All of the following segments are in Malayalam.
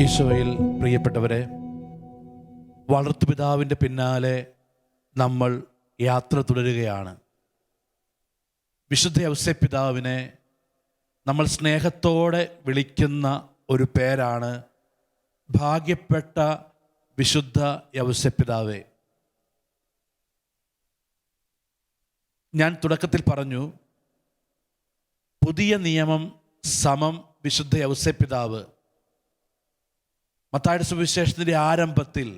ഈശോയിൽ പ്രിയപ്പെട്ടവരെ, വളർത്തുപിതാവിൻ്റെ പിന്നാലെ നമ്മൾ യാത്ര തുടരുകയാണ്. വിശുദ്ധ യൗസേപ്പിതാവിനെ നമ്മൾ സ്നേഹത്തോടെ വിളിക്കുന്ന ഒരു പേരാണ് ഭാഗ്യപ്പെട്ട വിശുദ്ധ യൗസേപ്പിതാവേ. ഞാൻ തുടക്കത്തിൽ പറഞ്ഞു, പുതിയ നിയമം സമം വിശുദ്ധ യൗസേപ്പിതാവ്. മത്തായിയുടെ സുവിശേഷത്തിൻ്റെ ആരംഭത്തിൽ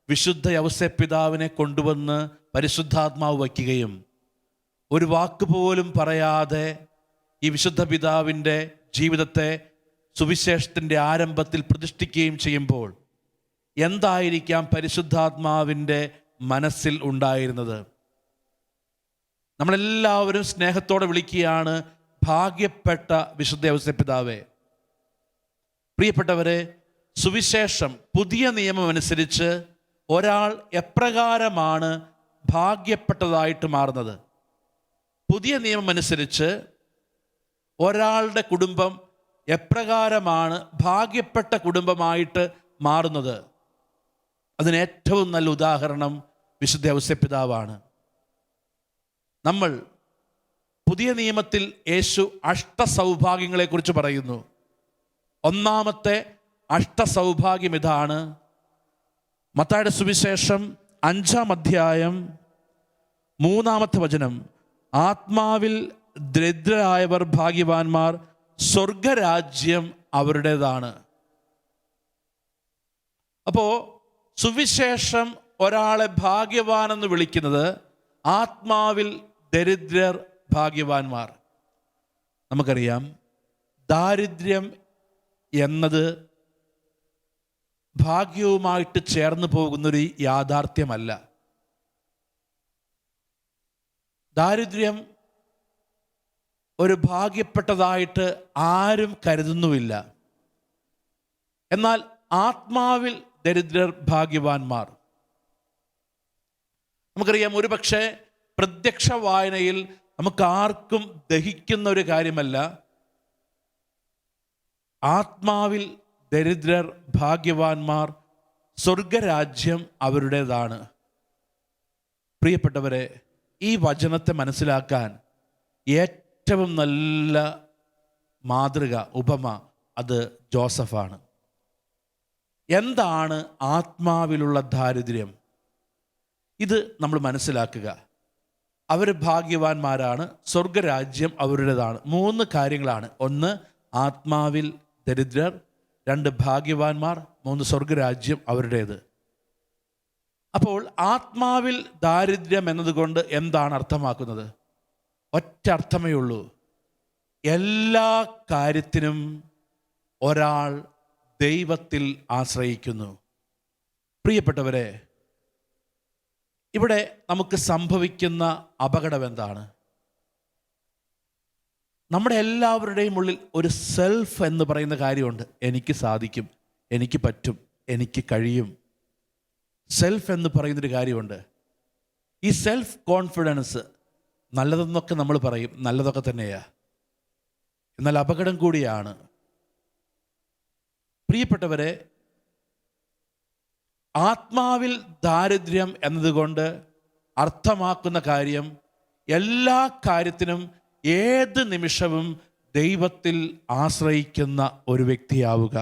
വിശുദ്ധ യൗസേപ്പിതാവിനെ കൊണ്ടുവന്ന് പരിശുദ്ധാത്മാവ് വയ്ക്കുകയും ഒരു വാക്ക് പോലും പറയാതെ ഈ വിശുദ്ധ പിതാവിൻ്റെ ജീവിതത്തെ സുവിശേഷത്തിൻ്റെ ആരംഭത്തിൽ പ്രതിഷ്ഠിക്കുകയും ചെയ്യുമ്പോൾ എന്തായിരിക്കാം പരിശുദ്ധാത്മാവിൻ്റെ മനസ്സിൽ ഉണ്ടായിരുന്നത്? നമ്മളെല്ലാവരും സ്നേഹത്തോടെ വിളിക്കുകയാണ് ഭാഗ്യപ്പെട്ട വിശുദ്ധ യൗസേപ്പിതാവേ. പ്രിയപ്പെട്ടവരെ, സുവിശേഷം പുതിയ നിയമം അനുസരിച്ച് ഒരാൾ എപ്രകാരമാണ് ഭാഗ്യപ്പെട്ടതായിട്ട് മാറുന്നത്? പുതിയ നിയമം അനുസരിച്ച് ഒരാളുടെ കുടുംബം എപ്രകാരമാണ് ഭാഗ്യപ്പെട്ട കുടുംബമായിട്ട് മാറുന്നത്? അതിന് ഏറ്റവും നല്ല ഉദാഹരണം വിശുദ്ധ യൗസേപ്പിതാവാണ്. നമ്മൾ പുതിയ നിയമത്തിൽ യേശു അഷ്ടസൗഭാഗ്യങ്ങളെക്കുറിച്ച് പറയുന്നു. ഒന്നാമത്തെ അഷ്ടസൗഭാഗ്യം ഇതാണ്. മത്തായിയുടെ സുവിശേഷം 5-ാം അധ്യായം 3-ാമത്തെ വചനം, ആത്മാവിൽ ദരിദ്രരായവർ ഭാഗ്യവാന്മാർ, സ്വർഗരാജ്യം അവരുടേതാണ്. അപ്പോൾ സുവിശേഷം ഒരാളെ ഭാഗ്യവാനെന്ന് വിളിക്കുന്നത് ആത്മാവിൽ ദരിദ്രർ ഭാഗ്യവാന്മാർ. നമുക്കറിയാം, ദാരിദ്ര്യം എന്നത് ഭാഗ്യവുമായിട്ട് ചേർന്ന് പോകുന്നൊരു യാഥാർത്ഥ്യമല്ല. ദാരിദ്ര്യം ഒരു ഭാഗ്യപ്പെട്ടതായിട്ട് ആരും കരുതുന്നുമില്ല. എന്നാൽ ആത്മാവിൽ ദരിദ്രർ ഭാഗ്യവാന്മാർ. നമുക്കറിയാം, ഒരുപക്ഷെ പ്രത്യക്ഷ വായനയിൽ നമുക്കാർക്കും ദഹിക്കുന്ന ഒരു കാര്യമല്ല ആത്മാവിൽ ദരിദ്രർ ഭാഗ്യവാന്മാർ, സ്വർഗരാജ്യം അവരുടേതാണ്. പ്രിയപ്പെട്ടവരെ, ഈ വചനത്തെ മനസ്സിലാക്കാൻ ഏറ്റവും നല്ല മാതൃക, ഉപമ അത് ജോസഫാണ്. എന്താണ് ആത്മാവിലുള്ള ദാരിദ്ര്യം? ഇത് നമ്മൾ മനസ്സിലാക്കുക. അവർ ഭാഗ്യവാന്മാരാണ്, സ്വർഗരാജ്യം അവരുടേതാണ്. 3 കാര്യങ്ങളാണ്. 1 ആത്മാവിൽ ദരിദ്രർ, 2 ഭാഗ്യവാന്മാർ, 3 സ്വർഗരാജ്യം അവരുടേത്. അപ്പോൾ ആത്മാവിൽ ദാരിദ്ര്യം എന്നതുകൊണ്ട് എന്താണ് അർത്ഥമാക്കുന്നത്? ഒറ്റ അർത്ഥമേ ഉള്ളൂ. എല്ലാ കാര്യത്തിനും ഒരാൾ ദൈവത്തിൽ ആശ്രയിക്കുന്നു. പ്രിയപ്പെട്ടവരെ, ഇവിടെ നമുക്ക് സംഭവിക്കുന്ന അപകടം എന്താണ്? നമ്മുടെ എല്ലാവരുടെയും ഉള്ളിൽ ഒരു സെൽഫ് എന്ന് പറയുന്ന കാര്യമുണ്ട്. എനിക്ക് സാധിക്കും, എനിക്ക് പറ്റും, എനിക്ക് കഴിയും. സെൽഫ് എന്ന് പറയുന്നൊരു കാര്യമുണ്ട്. ഈ സെൽഫ് കോൺഫിഡൻസ് നല്ലതെന്നൊക്കെ നമ്മൾ പറയും, നല്ലതൊക്കെ തന്നെയാണ്. എന്നാൽ അപകടം കൂടിയാണ്. പ്രിയപ്പെട്ടവരെ, ആത്മാവിൽ ദാരിദ്ര്യം എന്നതുകൊണ്ട് അർത്ഥമാക്കുന്ന കാര്യം എല്ലാ കാര്യത്തിനും ഏത് നിമിഷവും ദൈവത്തിൽ ആശ്രയിക്കുന്ന ഒരു വ്യക്തിയാവുക.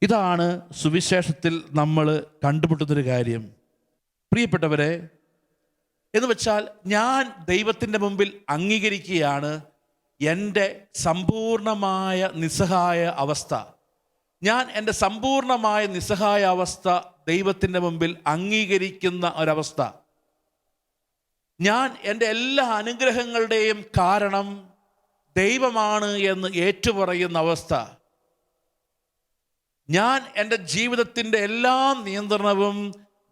ഇതാണ് സുവിശേഷത്തിൽ നമ്മൾ കണ്ടുമുട്ടുന്നൊരു കാര്യം. പ്രിയപ്പെട്ടവരെ, എന്ന് വെച്ചാൽ ഞാൻ ദൈവത്തിൻ്റെ മുമ്പിൽ അംഗീകരിക്കുകയാണ് എൻ്റെ സമ്പൂർണമായ നിസ്സഹായ അവസ്ഥ. ഞാൻ എൻ്റെ സമ്പൂർണമായ നിസ്സഹായ അവസ്ഥ ദൈവത്തിൻ്റെ മുമ്പിൽ അംഗീകരിക്കുന്ന ഒരവസ്ഥ. ഞാൻ എൻ്റെ എല്ലാ അനുഗ്രഹങ്ങളുടെയും കാരണം ദൈവമാണ് എന്ന് ഏറ്റുപറയുന്ന അവസ്ഥ. ഞാൻ എൻ്റെ ജീവിതത്തിൻ്റെ എല്ലാ നിയന്ത്രണവും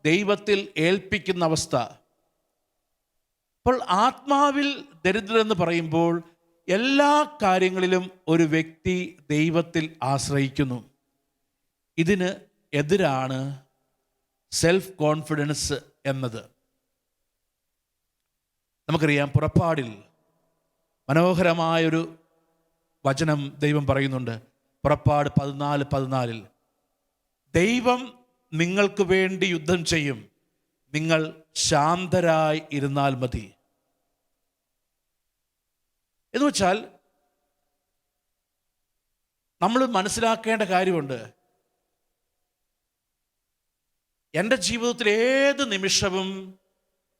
ദൈവത്തിൽ ഏൽപ്പിക്കുന്ന അവസ്ഥ. അപ്പോൾ ആത്മാവിൽ ദരിദ്രരെന്ന് പറയുമ്പോൾ എല്ലാ കാര്യങ്ങളിലും ഒരു വ്യക്തി ദൈവത്തിൽ ആശ്രയിക്കുന്നു. ഇതിന് എതിരാണ് സെൽഫ് കോൺഫിഡൻസ് എന്നത്. നമുക്കറിയാം, പുറപ്പാടിൽ മനോഹരമായൊരു വചനം ദൈവം പറയുന്നുണ്ട്. പുറപ്പാട് 14:14 ദൈവം നിങ്ങൾക്ക് വേണ്ടി യുദ്ധം ചെയ്യും, നിങ്ങൾ ശാന്തരായി ഇരുന്നാൽ മതി. എന്ന് വെച്ചാൽ നമ്മൾ മനസ്സിലാക്കേണ്ട കാര്യമുണ്ട്. എൻ്റെ ജീവിതത്തിൽ ഏത് നിമിഷവും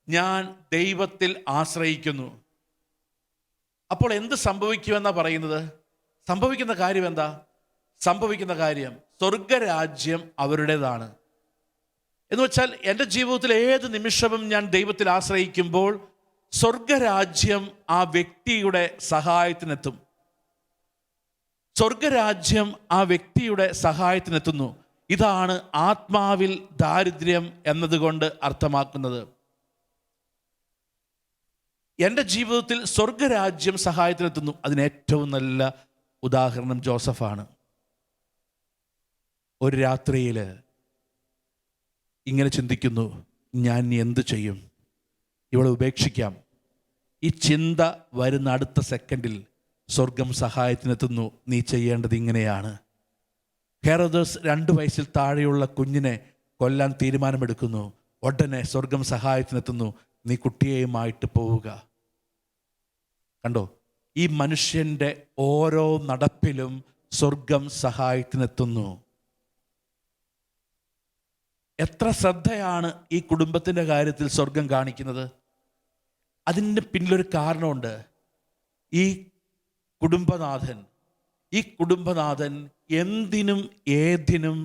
ഞാൻ ദൈവത്തിൽ ആശ്രയിക്കുന്നു. അപ്പോൾ എന്ത് സംഭവിക്കുമെന്നാണ് പറയുന്നത്? സംഭവിക്കുന്ന കാര്യം എന്താ? സംഭവിക്കുന്ന കാര്യം സ്വർഗരാജ്യം അവരുടേതാണ്. എന്ന് വെച്ചാൽ എൻ്റെ ജീവിതത്തിൽ ഏത് നിമിഷവും ഞാൻ ദൈവത്തിൽ ആശ്രയിക്കുമ്പോൾ സ്വർഗരാജ്യം ആ വ്യക്തിയുടെ സഹായത്തിനെത്തും. സ്വർഗരാജ്യം ആ വ്യക്തിയുടെ സഹായത്തിനെത്തുന്നു. ഇതാണ് ആത്മാവിൽ ദാരിദ്ര്യം എന്നതുകൊണ്ട് അർത്ഥമാക്കുന്നത്. എൻ്റെ ജീവിതത്തിൽ സ്വർഗരാജ്യം സഹായത്തിനെത്തുന്നു. അതിന് ഏറ്റവും നല്ല ഉദാഹരണം ജോസഫാണ്. ഒരു രാത്രിയിൽ ഇങ്ങനെ ചിന്തിക്കുന്നു, ഞാൻ എന്ത് ചെയ്യും? ഇവളെ ഉപേക്ഷിക്കാം. ഈ ചിന്ത വരുന്ന അടുത്ത സെക്കൻഡിൽ സ്വർഗം സഹായത്തിനെത്തുന്നു. നീ ചെയ്യേണ്ടത് ഇങ്ങനെയാണ്. ഹെറോദോസ് 2 വയസ്സിൽ താഴെയുള്ള കുഞ്ഞിനെ കൊല്ലാൻ തീരുമാനമെടുക്കുന്നു. ഉടനെ സ്വർഗം സഹായത്തിനെത്തുന്നു. നീ കുട്ടിയെയുമായിട്ട് പോവുക. കണ്ടോ, ഈ മനുഷ്യൻ്റെ ഓരോ നടപ്പിലും സ്വർഗം സഹായത്തിനെത്തുന്നു. എത്ര ശ്രദ്ധയാണ് ഈ കുടുംബത്തിൻ്റെ കാര്യത്തിൽ സ്വർഗം കാണിക്കുന്നത്. അതിന് പിന്നിലൊരു കാരണമുണ്ട്. ഈ കുടുംബനാഥൻ എന്തിനും ഏതിനും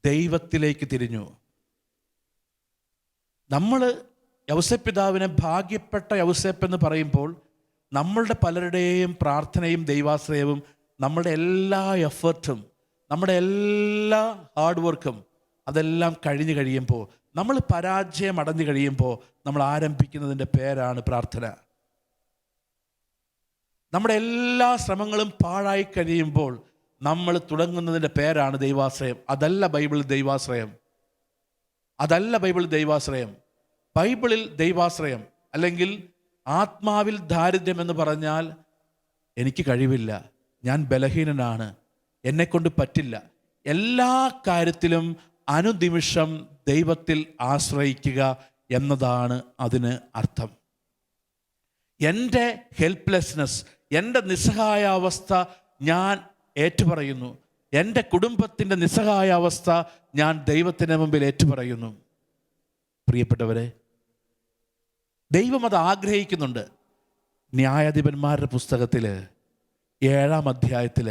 ദൈവത്തിലേക്ക് തിരിഞ്ഞു. നമ്മൾ യൗസേപ്പിതാവിനെ ഭാഗ്യപ്പെട്ട യൗസേപ്പ് എന്ന് പറയുമ്പോൾ നമ്മളുടെ പലരുടെയും പ്രാർത്ഥനയും ദൈവാശ്രയവും നമ്മുടെ എല്ലാ എഫേർട്ടും നമ്മുടെ എല്ലാ ഹാർഡ് വർക്കും അതെല്ലാം കഴിഞ്ഞു കഴിയുമ്പോൾ, നമ്മൾ പരാജയം അടഞ്ഞു കഴിയുമ്പോൾ നമ്മൾ ആരംഭിക്കുന്നതിൻ്റെ പേരാണ് പ്രാർത്ഥന. നമ്മുടെ എല്ലാ ശ്രമങ്ങളും പാഴായി കഴിയുമ്പോൾ നമ്മൾ തുടങ്ങുന്നതിൻ്റെ പേരാണ് ദൈവാശ്രയം. അതല്ല ബൈബിളിൽ ദൈവാശ്രയം. ബൈബിളിൽ ദൈവാശ്രയം അല്ലെങ്കിൽ ആത്മാവിൽ ദാരിദ്ര്യം എന്ന് പറഞ്ഞാൽ എനിക്ക് കഴിവില്ല, ഞാൻ ബലഹീനനാണ്, എന്നെക്കൊണ്ട് പറ്റില്ല, എല്ലാ കാര്യത്തിലും അനുനിമിഷം ദൈവത്തിൽ ആശ്രയിക്കുക എന്നതാണ് അതിന് അർത്ഥം. എൻ്റെ ഹെൽപ്ലെസ്നെസ്, എൻ്റെ നിസ്സഹായാവസ്ഥ ഞാൻ ഏറ്റുപറയുന്നു. എൻ്റെ കുടുംബത്തിൻ്റെ നിസ്സഹായാവസ്ഥ ഞാൻ ദൈവത്തിൻ്റെ മുമ്പിൽ ഏറ്റുപറയുന്നു. പ്രിയപ്പെട്ടവരെ, ദൈവം അത് ആഗ്രഹിക്കുന്നുണ്ട്. ന്യായാധിപന്മാരുടെ പുസ്തകത്തിൽ 7-ാം അധ്യായത്തിൽ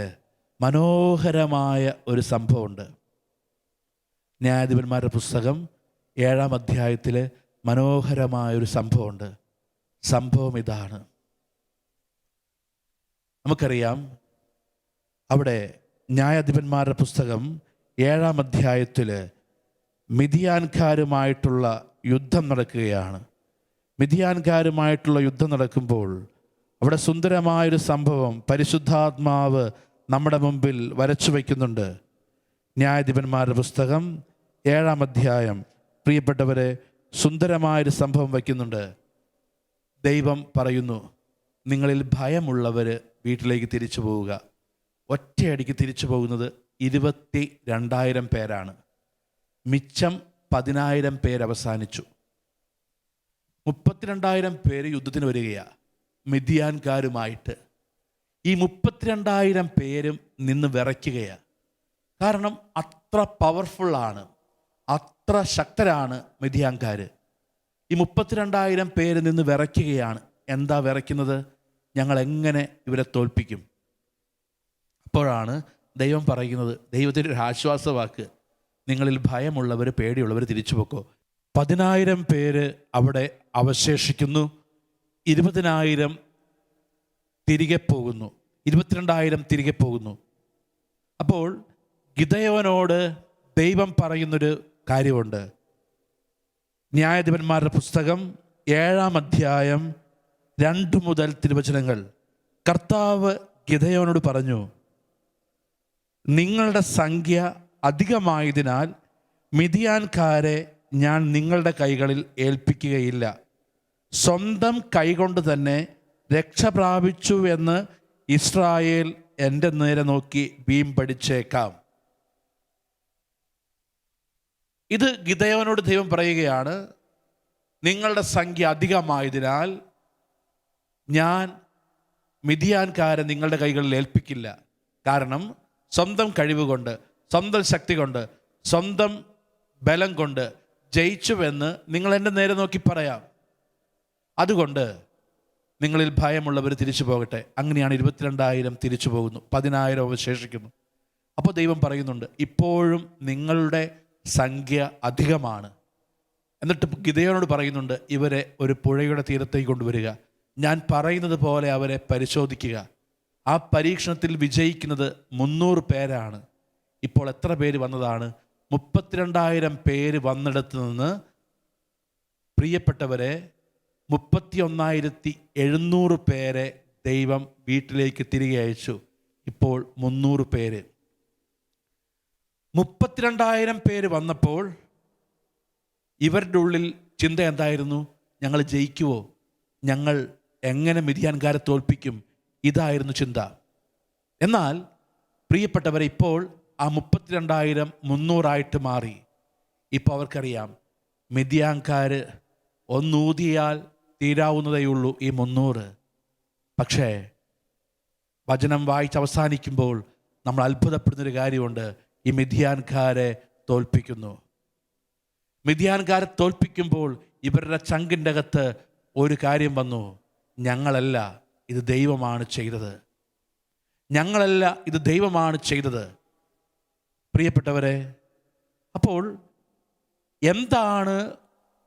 മനോഹരമായ ഒരു സംഭവമുണ്ട്. ന്യായാധിപന്മാരുടെ പുസ്തകം 7-ാം അധ്യായത്തിൽ മനോഹരമായൊരു സംഭവമുണ്ട്. സംഭവം ഇതാണ്. നമുക്കറിയാം, അവിടെ ന്യായാധിപന്മാരുടെ പുസ്തകം 7-ാം അധ്യായത്തിൽ മിദ്യാൻകാരുമായിട്ടുള്ള യുദ്ധം നടക്കുകയാണ്. മിദ്യാൻകാരുമായിട്ടുള്ള യുദ്ധം നടക്കുമ്പോൾ അവിടെ സുന്ദരമായൊരു സംഭവം പരിശുദ്ധാത്മാവ് നമ്മുടെ മുമ്പിൽ വരച്ചു വയ്ക്കുന്നുണ്ട്. ന്യായാധിപന്മാരുടെ പുസ്തകം 7-ാം അധ്യായം, പ്രിയപ്പെട്ടവരെ, സുന്ദരമായൊരു സംഭവം വയ്ക്കുന്നുണ്ട്. ദൈവം പറയുന്നു, നിങ്ങളിൽ ഭയമുള്ളവർ വീട്ടിലേക്ക് തിരിച്ചു പോവുക. ഒറ്റയടിക്ക് തിരിച്ചു പോകുന്നത് 22,000 പേരാണ്. മിച്ചം 10,000 പേര് അവസാനിച്ചു. 32,000 പേര് യുദ്ധത്തിന് വരികയാണ് മിദ്യാൻകാരുമായിട്ട്. ഈ 32,000 പേരും നിന്ന് വിറയ്ക്കുകയാണ്. കാരണം അത്ര പവർഫുള്ളാണ്, അത്ര ശക്തരാണ് മിദ്യാൻകാർ. ഈ 32,000 പേര് നിന്ന് വിറയ്ക്കുകയാണ്. എന്താ വിറയ്ക്കുന്നത്? ഞങ്ങൾ എങ്ങനെ ഇവരെ തോൽപ്പിക്കും? അപ്പോഴാണ് ദൈവം പറയുന്നത്, ദൈവത്തിൻ്റെ ഒരു ആശ്വാസവാക്ക്, നിങ്ങളിൽ ഭയമുള്ളവർ, പേടിയുള്ളവർ തിരിച്ചു പോക്കോ. 10,000 പേര് അവിടെ അവശേഷിക്കുന്നു. 20,000 തിരികെ പോകുന്നു. 22,000 തിരികെ പോകുന്നു. അപ്പോൾ ഗിദെയോനോട് ദൈവം പറയുന്നൊരു കാര്യമുണ്ട്. ന്യായാധിപന്മാരുടെ പുസ്തകം 7-ാം അധ്യായം 2 മുതൽ തിരുവചനങ്ങൾ. കർത്താവ് ഗിദെയോനോട് പറഞ്ഞു, നിങ്ങളുടെ സംഖ്യ അധികമായതിനാൽ മിദ്യാൻകാരെ ഞാൻ നിങ്ങളുടെ കൈകളിൽ ഏൽപ്പിക്കുകയില്ല. സ്വന്തം കൈകൊണ്ട് തന്നെ രക്ഷ പ്രാപിച്ചു എന്ന് ഇസ്രായേൽ എൻ്റെ നേരെ നോക്കി വീമ്പടിച്ചേക്കാം. ഇത് ഗിദെയോനോട് ദൈവം പറയുകയാണ്, നിങ്ങളുടെ സംഖ്യ അധികമായതിനാൽ ഞാൻ മിദ്യാൻകാരെ നിങ്ങളുടെ കൈകളിൽ ഏൽപ്പിക്കില്ല. കാരണം സ്വന്തം കഴിവ് കൊണ്ട്, സ്വന്തം ശക്തി കൊണ്ട്, സ്വന്തം ബലം കൊണ്ട് ജയിച്ചുവെന്ന് നിങ്ങൾ എൻ്റെ നേരെ നോക്കി പറയാം. അതുകൊണ്ട് നിങ്ങളിൽ ഭയമുള്ളവർ തിരിച്ചു പോകട്ടെ. അങ്ങനെയാണ് 22,000 തിരിച്ചു പോകുന്നു, 10,000 അവശേഷിക്കുന്നു. അപ്പോൾ ദൈവം പറയുന്നുണ്ട്, ഇപ്പോഴും നിങ്ങളുടെ സംഖ്യ അധികമാണ്. എന്നിട്ട് ഗിദെയോനോട് പറയുന്നുണ്ട്, ഇവരെ ഒരു പുഴയുടെ തീരത്തേക്ക് കൊണ്ടുവരിക, ഞാൻ പറയുന്നത് പോലെ അവരെ പരിശോധിക്കുക. ആ പരീക്ഷണത്തിൽ വിജയിക്കുന്നത് 300 പേരാണ്. ഇപ്പോൾ എത്ര പേര് വന്നതാണ്? 32,000 പേര് വന്നിടത്ത് നിന്ന് പ്രിയപ്പെട്ടവരെ 31,700 പേരെ ദൈവം വീട്ടിലേക്ക് തിരികെ അയച്ചു. ഇപ്പോൾ 300 പേര്. 32,000 പേര് വന്നപ്പോൾ ഇവരുടെ ഉള്ളിൽ ചിന്ത എന്തായിരുന്നു? ഞങ്ങൾ ജയിക്കുവോ? ഞങ്ങൾ എങ്ങനെ മിദ്യാൻകാരെ തോൽപ്പിക്കും? ഇതായിരുന്നു ചിന്ത. എന്നാൽ പ്രിയപ്പെട്ടവരെ, ഇപ്പോൾ ആ 32,000 300 മാറി. ഇപ്പോൾ അവർക്കറിയാം, മിദ്യാൻകാർ ഒന്നൂതിയാൽ തീരാവുന്നതേയുള്ളൂ ഈ 300. പക്ഷേ വചനം വായിച്ച് അവസാനിക്കുമ്പോൾ നമ്മൾ അത്ഭുതപ്പെടുന്നൊരു കാര്യമുണ്ട്. ഈ മിദ്യാൻകാരെ തോൽപ്പിക്കുന്നു. മിദ്യാൻകാരെ തോൽപ്പിക്കുമ്പോൾ ഇവരുടെ ചങ്കിൻ്റെ അകത്ത് ഒരു കാര്യം വന്നു: ഞങ്ങളല്ല, ഇത് ദൈവമാണ് ചെയ്തത്. ഞങ്ങളല്ല, ഇത് ദൈവമാണ് ചെയ്തത്. പ്രിയപ്പെട്ടവരെ, അപ്പോൾ എന്താണ്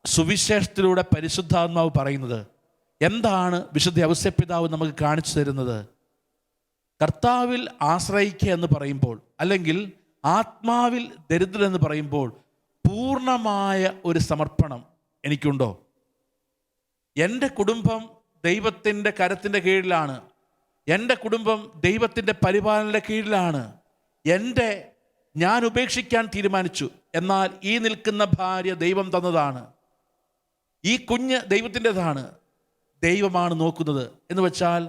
സുവിശേഷത്തിലൂടെ പരിശുദ്ധാത്മാവ് പറയുന്നത്? എന്താണ് വിശുദ്ധ ഔസേപ്പിതാവ് നമുക്ക് കാണിച്ചു തരുന്നത്? കർത്താവിൽ ആശ്രയിക്കുക എന്ന് പറയുമ്പോൾ, അല്ലെങ്കിൽ ആത്മാവിൽ ദരിദ്രരെന്ന് പറയുമ്പോൾ പൂർണ്ണമായ ഒരു സമർപ്പണം എനിക്കുണ്ടോ? എൻ്റെ കുടുംബം ദൈവത്തിൻ്റെ കരത്തിൻ്റെ കീഴിലാണ്. എൻ്റെ കുടുംബം ദൈവത്തിൻ്റെ പരിപാലനയുടെ കീഴിലാണ്. ഞാൻ ഉപേക്ഷിക്കാൻ തീരുമാനിച്ചു. എന്നാൽ ഈ നിൽക്കുന്ന ഭാര്യ ദൈവം തന്നതാണ്. ഈ കുഞ്ഞ് ദൈവത്തിൻ്റെതാണ്. ദൈവമാണ് നോക്കുന്നത് എന്ന് വെച്ചാൽ,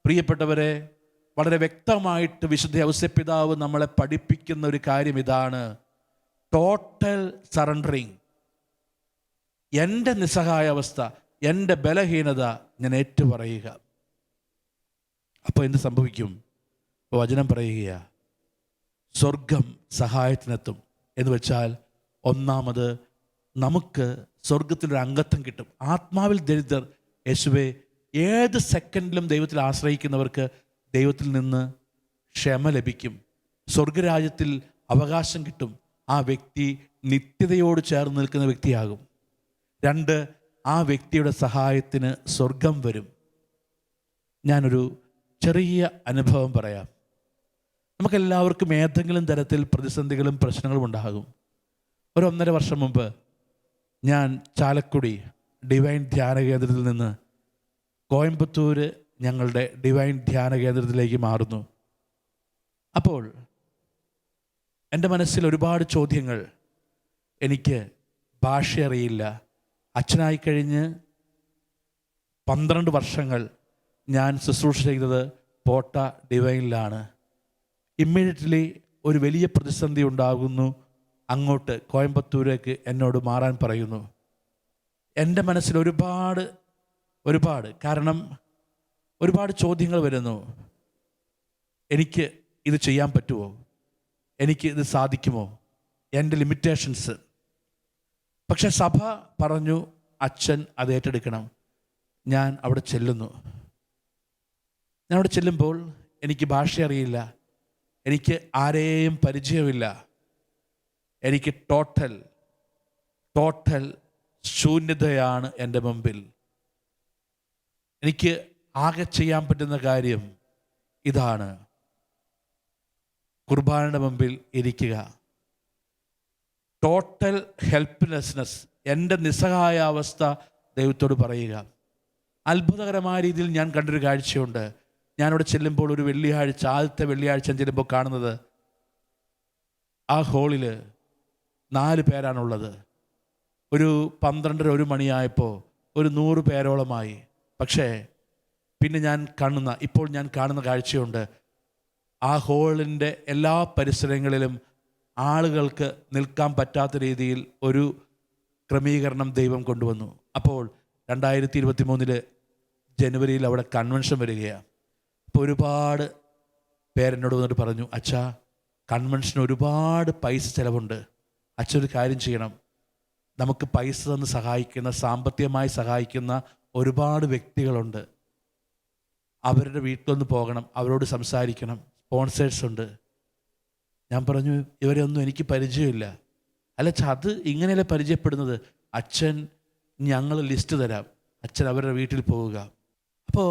പ്രിയപ്പെട്ടവരെ, വളരെ വ്യക്തമായിട്ട് വിശുദ്ധ ഔസേപ്പിതാവ് നമ്മളെ പഠിപ്പിക്കുന്ന ഒരു കാര്യം ഇതാണ്: ടോട്ടൽ സറണ്ടറിങ്. എൻ്റെ നിസ്സഹായാവസ്ഥ, എൻ്റെ ബലഹീനത ഞാൻ ഏറ്റുപറയുക. അപ്പോൾ എന്ത് സംഭവിക്കും? വചനം പറയുക, സ്വർഗം സഹായത്തിനെത്തും. എന്ന് വെച്ചാൽ, ഒന്നാമത് നമുക്ക് സ്വർഗത്തിലൊരു അംഗത്വം കിട്ടും. ആത്മാവിൽ ദരിദ്രർ, യേശുവേ, ഏത് സെക്കൻഡിലും ദൈവത്തിൽ ആശ്രയിക്കുന്നവർക്ക് ദൈവത്തിൽ നിന്ന് ക്ഷമ ലഭിക്കും. സ്വർഗരാജ്യത്തിൽ അവകാശം കിട്ടും. ആ വ്യക്തി നിത്യതയോട് ചേർന്ന് നിൽക്കുന്ന വ്യക്തിയാകും. 2, ആ വ്യക്തിയുടെ സഹായത്തിന് സ്വർഗം വരും. ഞാനൊരു ചെറിയ അനുഭവം പറയാം. നമുക്കെല്ലാവർക്കും ഏതെങ്കിലും തരത്തിൽ പ്രതിസന്ധികളും പ്രശ്നങ്ങളും ഉണ്ടാകും. 1.5 വർഷം മുമ്പ് ഞാൻ ചാലക്കുടി ഡിവൈൻ ധ്യാന കേന്ദ്രത്തിൽ നിന്ന് കോയമ്പത്തൂർ ഞങ്ങളുടെ ഡിവൈൻ ധ്യാന കേന്ദ്രത്തിലേക്ക് മാറുന്നു. അപ്പോൾ എൻ്റെ മനസ്സിൽ ഒരുപാട് ചോദ്യങ്ങൾ. എനിക്ക് ഭാഷ അറിയില്ല. അച്ഛനായി കഴിഞ്ഞ് 12 വർഷങ്ങൾ ഞാൻ ശുശ്രൂഷ ചെയ്തത് പോട്ട ഡിവൈനിലാണ്. ഇമ്മീഡിയറ്റ്ലി ഒരു വലിയ പ്രതിസന്ധി ഉണ്ടാകുന്നു. അങ്ങോട്ട് കോയമ്പത്തൂരേക്ക് എന്നോട് മാറാൻ പറയുന്നു. എൻ്റെ മനസ്സിൽ ഒരുപാട് കാരണം ഒരുപാട് ചോദ്യങ്ങൾ വരുന്നു. എനിക്ക് ഇത് ചെയ്യാൻ പറ്റുമോ? എനിക്ക് ഇത് സാധിക്കുമോ? എൻ്റെ ലിമിറ്റേഷൻസ്. പക്ഷെ സഭ പറഞ്ഞു, അച്ഛൻ അത് ഏറ്റെടുക്കണം. ഞാൻ അവിടെ ചെല്ലുന്നു. ഞാൻ അവിടെ ചെല്ലുമ്പോൾ എനിക്ക് ഭാഷ അറിയില്ല. എനിക്ക് ആരെയും പരിചയമില്ല. എനിക്ക് ടോട്ടൽ ശൂന്യതയാണ് എൻ്റെ മുമ്പിൽ. എനിക്ക് ആകെ ചെയ്യാൻ പറ്റുന്ന കാര്യം ഇതാണ്: കുർബാനയുടെ മുമ്പിൽ ഇരിക്കുക. ടോട്ടൽ ഹെൽപ്ലെസ്നെസ്, എൻ്റെ നിസ്സഹായാവസ്ഥ ദൈവത്തോട് പറയുക. അത്ഭുതകരമായ രീതിയിൽ ഞാൻ കണ്ടൊരു കാഴ്ചയുണ്ട്. ഞാനവിടെ ചെല്ലുമ്പോൾ ഒരു വെള്ളിയാഴ്ച, ആദ്യത്തെ വെള്ളിയാഴ്ച ചെല്ലുമ്പോൾ കാണുന്നത്, ആ ഹോളിൽ 4 പേരാണുള്ളത്. ഒരു 12-1 മണിയായപ്പോൾ ഒരു 100 പേരോളമായി. പക്ഷേ പിന്നെ ഇപ്പോൾ ഞാൻ കാണുന്ന കാഴ്ചയുണ്ട്. ആ ഹോളിൻ്റെ എല്ലാ പരിസരങ്ങളിലും ആളുകൾക്ക് നിൽക്കാൻ പറ്റാത്ത രീതിയിൽ ഒരു ക്രമീകരണം ദൈവം കൊണ്ടുവന്നു. അപ്പോൾ 2023 ജനുവരിയിൽ അവിടെ കൺവെൻഷൻ വരികയാണ്. അപ്പോൾ ഒരുപാട് പേരെന്നോട് വന്നിട്ട് പറഞ്ഞു, അച്ഛാ കൺവെൻഷന് ഒരുപാട് പൈസ ചിലവുണ്ട്, അച്ഛൻ ഒരു കാര്യം ചെയ്യണം, നമുക്ക് പൈസ തന്ന് സഹായിക്കുന്ന, സാമ്പത്തികമായി സഹായിക്കുന്ന ഒരുപാട് വ്യക്തികളുണ്ട്, അവരുടെ വീട്ടിലൊന്ന് പോകണം, അവരോട് സംസാരിക്കണം, സ്പോൺസേഴ്സ് ഉണ്ട്. ഞാൻ പറഞ്ഞു, ഇവരെയൊന്നും എനിക്ക് പരിചയമില്ല. അല്ല അത് ഇങ്ങനെയല്ലേ പരിചയപ്പെടുന്നത്, അച്ഛൻ ഞങ്ങൾ ലിസ്റ്റ് തരാം, അച്ഛൻ അവരുടെ വീട്ടിൽ പോവുക. അപ്പോൾ